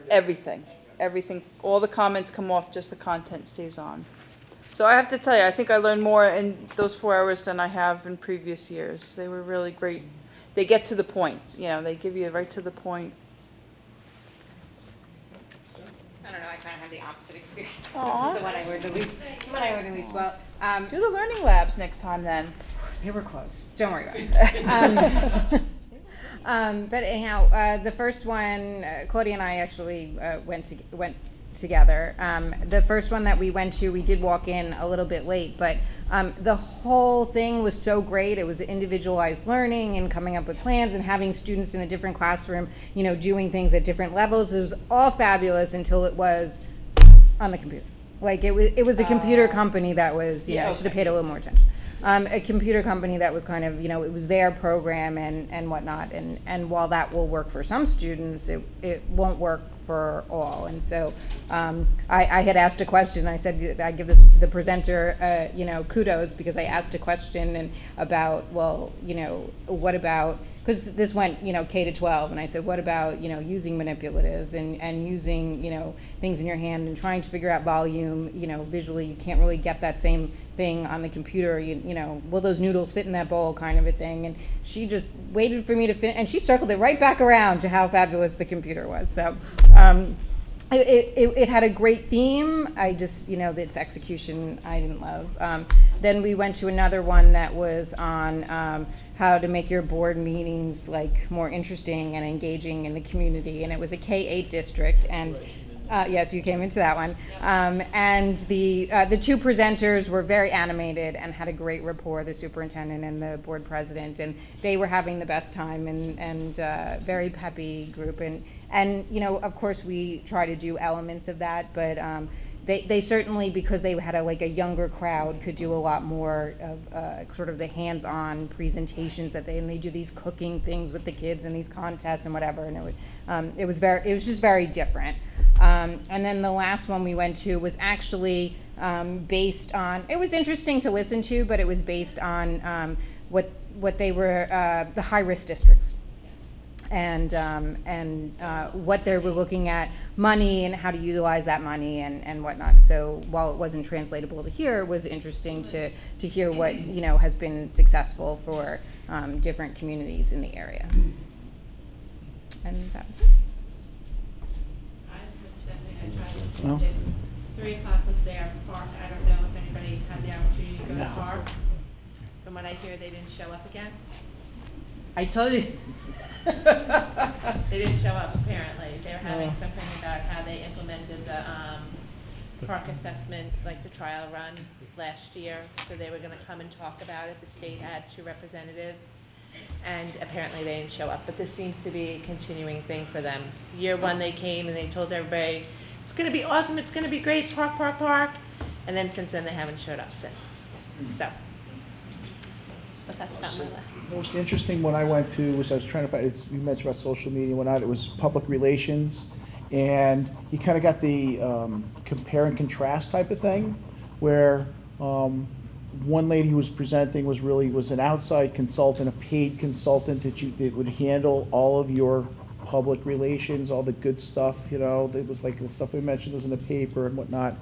everything. Everything, all the comments come off, just the content stays on. So I have to tell you, I think I learned more in those 4 hours than I have in previous years. They were really great. they get to the point, you know, they give you right to the point. I don't know, I kind of had the opposite experience. Aw. This is the one I heard the least, this is the one I heard the least well. Do the learning labs next time then. They were close, don't worry about it. But anyhow, the first one, Claudia and I actually went together. The first one that we went to, we did walk in a little bit late, but the whole thing was so great. It was individualized learning and coming up with plans and having students in a different classroom, you know, doing things at different levels. It was all fabulous until it was on the computer. Like it was a computer company that was, you know, I should have paid a little more attention. A computer company that was kind of, you know, it was their program and whatnot. And while that will work for some students, it won't work for all. And so I had asked a question. I said, I give the presenter, you know, kudos, because I asked a question about, well, you know, what about, because this went, you know, K to 12, and I said, what about, you know, using manipulatives and using, you know, things in your hand and trying to figure out volume, you know, visually. You can't really get that same thing on the computer, you know, will those noodles fit in that bowl, kind of a thing. And she just waited for me to finish, and she circled it right back around to how fabulous the computer was. So it had a great theme. I just, you know, its execution I didn't love. Then we went to another one that was on how to make your board meetings like more interesting and engaging in the community, and it was a K-8 district. And yes, you came into that one. And the two presenters were very animated and had a great rapport, the superintendent and the board president, and they were having the best time, and very peppy group. And you know, of course, we try to do elements of that, but they certainly, because they had a younger crowd, could do a lot more of sort of the hands-on presentations that they do these cooking things with the kids and these contests and whatever, and it was just very different. And then the last one we went to was actually based on, it was interesting to listen to, but it was based on what they were, the high-risk districts. And what they were looking at, money and how to utilize that money and whatnot. So while it wasn't translatable to here, it was interesting to hear what, you know, has been successful for different communities in the area. And that was it. No. 3 o'clock was there, park. I don't know if anybody had the opportunity to go to the park. From what I hear, they didn't show up again. I told you. They didn't show up, apparently. They were having something about how they implemented the park assessment, like the trial run last year. So they were going to come and talk about it. The state had 2 representatives, and apparently they didn't show up. But this seems to be a continuing thing for them. Year 1 they came and they told everybody, it's going to be awesome, it's going to be great, park, park, park. And then since then they haven't showed up since. So, but that's about my left. The most interesting one I went to was, I was trying to find, you mentioned about social media and whatnot, it was public relations. And you kind of got the compare and contrast type of thing, where one lady who was presenting was an outside consultant, a paid consultant that would handle all of your public relations, all the good stuff, you know, it was like the stuff we mentioned was in the paper and whatnot.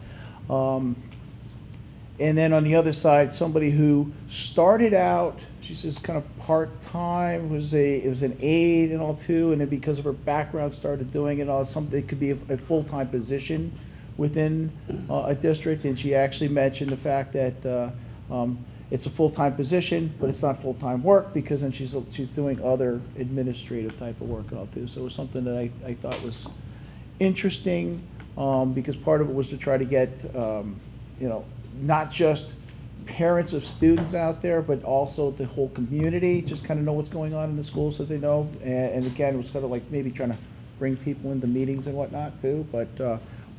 And then on the other side, somebody who started out, she says, kind of part-time, it was an aide and all too, and then because of her background started doing it all, it could be a full-time position within a district. And she actually mentioned the fact that it's a full-time position, but it's not full-time work, because then she's doing other administrative type of work and all too. So it was something that I thought was interesting, because part of it was to try to get, you know, not just parents of students out there, but also the whole community, just kind of know what's going on in the schools so they know. And again, it was kind of like maybe trying to bring people into meetings and whatnot too. But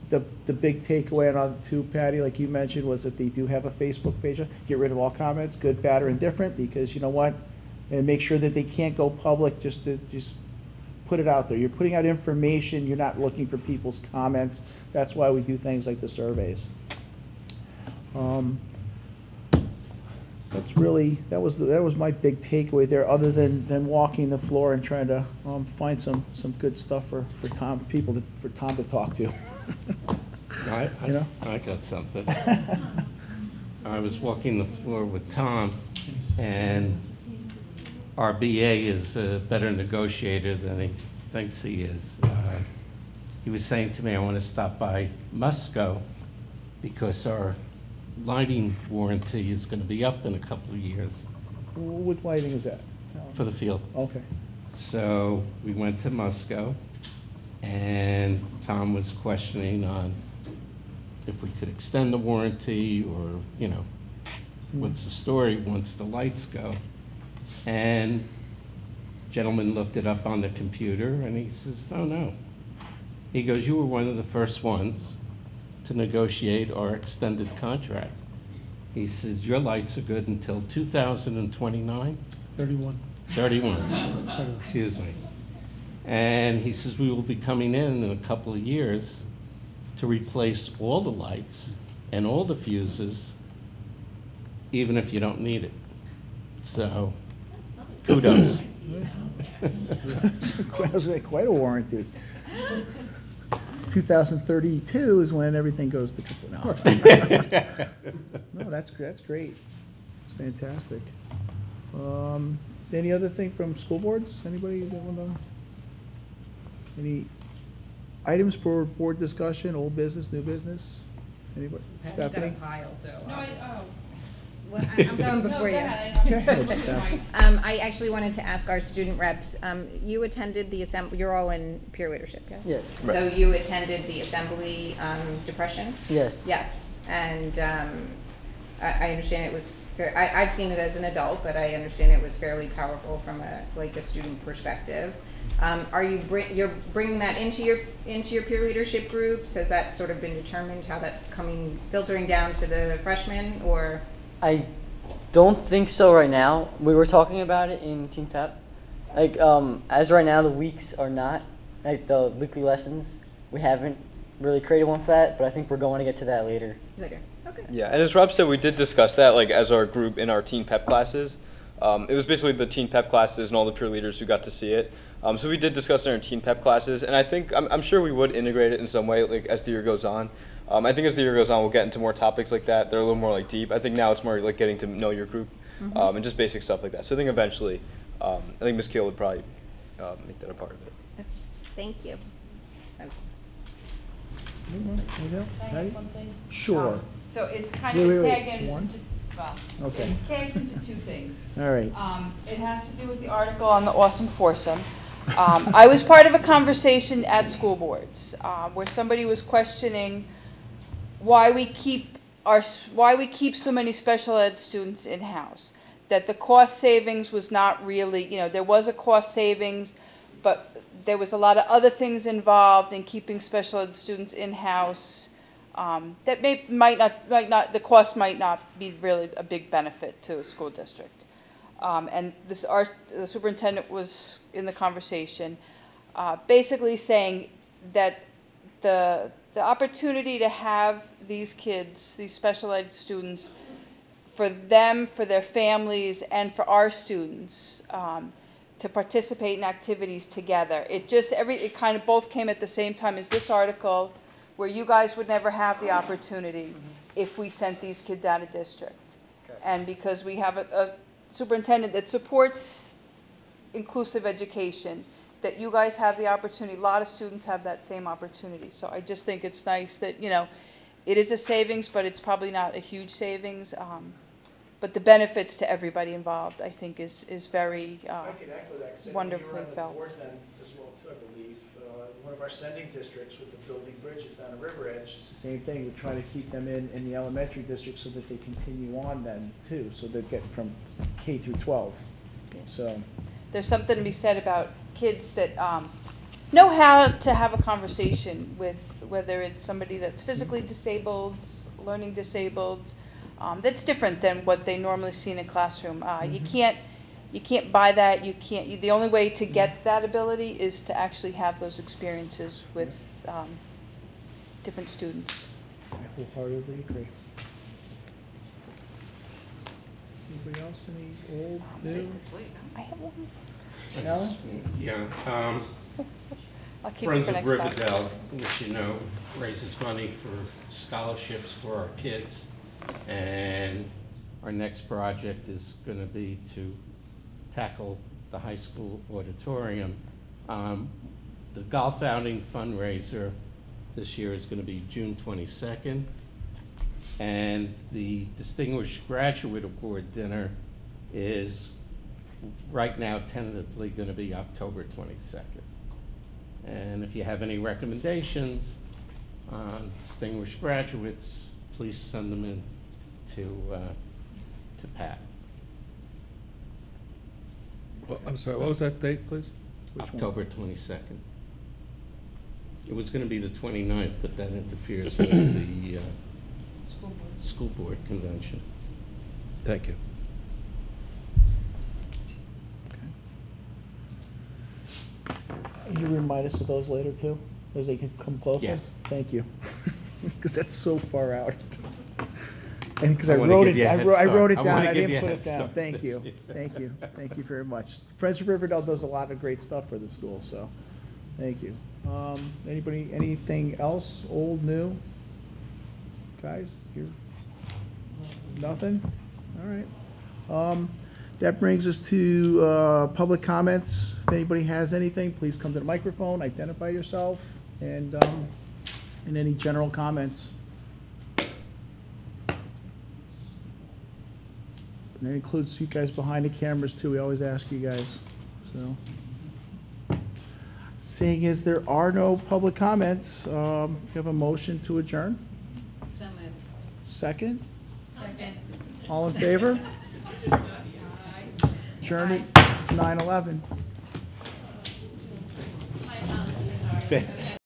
the big takeaway on the two, Patty, like you mentioned, was that they do have a Facebook page. Get rid of all comments, good, bad, or indifferent, because you know what? And make sure that they can't go public, just put it out there. You're putting out information, you're not looking for people's comments. That's why we do things like the surveys. That was my big takeaway there, other than walking the floor and trying to find some good stuff for Tom to talk to. You know? I got something. I was walking the floor with Tom, and our BA is a better negotiator than he thinks he is. He was saying to me, I want to stop by Musco because our lighting warranty is going to be up in a couple of years What lighting is that? for the field. Okay. So we went to Musco, and Tom was questioning on if we could extend the warranty or, you know, what's the story once the lights go. And gentleman looked it up on the computer, and he says, oh, no. He goes, you were one of the first ones to negotiate our extended contract. He says, your lights are good until 2029? 31. 31, excuse me. And he says, we will be coming in a couple of years to replace all the lights and all the fuses, even if you don't need it. So, kudos. Quite a warranty. 2032 is when everything goes to no. No, that's great. It's fantastic. Any other thing from school boards? Anybody that want to? Any items for board discussion? Old business, new business? Anybody? Stephanie? pile, so. Well, I'm going before you. I actually wanted to ask our student reps, you attended the assembly, you're all in peer leadership, yes? Yes. So you attended the assembly depression? Yes. Yes, and I understand it was, I've seen it as an adult, but I understand it was fairly powerful from a student perspective. Are you you're bringing that into your peer leadership groups? Has that sort of been determined how that's filtering down to the freshmen, or? I don't think so right now. We were talking about it in Team Pep. Like, as right now, the weeks are not, like the weekly lessons, we haven't really created one for that, but I think we're going to get to that later. Later, okay. Yeah, and as Rob said, we did discuss that, like, as our group in our Teen Pep classes. It was basically the Teen Pep classes and all the peer leaders who got to see it. So we did discuss it in our Teen Pep classes, and I think, I'm sure we would integrate it in some way, like, as the year goes on. I think as the year goes on, we'll get into more topics like that. They're a little more like deep. I think now it's more like getting to know your group, and just basic stuff like that. So I think eventually, I think Ms. Keel would probably make that a part of it. Thank you. One thing? Sure. So it's kind of a tag One? Okay. it tags into two things. All right. It has to do with the article on the awesome foursome. I was part of a conversation at school boards where somebody was questioning why we keep so many special ed students in-house. That the cost savings was not really, there was a cost savings, but there was a lot of other things involved in keeping special ed students in-house. That the cost might not be really a big benefit to a school district. And the superintendent was in the conversation, basically saying that the opportunity to have these kids, these special ed students, for them, for their families, and for our students, to participate in activities together. It kind of both came at the same time as this article, where you guys would never have the opportunity if we sent these kids out of district. Okay. And because we have a superintendent that supports inclusive education, that you guys have the opportunity, a lot of students have that same opportunity. So I just think it's nice that, it is a savings, but it's probably not a huge savings. But the benefits to everybody involved, I think, is very wonderfully felt. As well too, I believe. One of our sending districts with the building bridges down the river edge, it's the same thing. We're trying to keep them in the elementary district so that they continue on then too, so they get from K through 12. Yeah. So there's something to be said about kids that know how to have a conversation with, whether it's somebody that's physically disabled, learning disabled, that's different than what they normally see in a classroom. You can't buy that. The only way to get that ability is to actually have those experiences with different students. I wholeheartedly agree. Anybody else? Any old, new? I have one. Alan? Yeah. I'll keep Friends it for of next time. Riverdale, which raises money for scholarships for our kids. And our next project is going to be to tackle the high school auditorium. The golf outing fundraiser this year is going to be June 22nd. And the Distinguished Graduate Award dinner is right now tentatively going to be October 22nd. And if you have any recommendations on distinguished graduates, please send them in to Pat. Well, I'm sorry, what was that date, please? October 22nd. It was going to be the 29th, but that interferes with the school board convention. Thank you. Can you remind us of those later too, as they can come closer? Yes. Thank you. Because that's so far out. And because I I wanna wrote give it, you a I head wrote, I start. wrote it I down, wanna I give didn't you a put head it down. start Thank this you, year. thank you, thank you very much. Friends of Riverdale does a lot of great stuff for the school, so, thank you. Anybody, anything else, old, new? Guys, you're, nothing? All right. That brings us to public comments. If anybody has anything, please come to the microphone, identify yourself, and any general comments. And that includes you guys behind the cameras too, we always ask you guys, so. Seeing as there are no public comments, you have a motion to adjourn? So moved. Second? Second. All in favor? Adjourn at 9:11.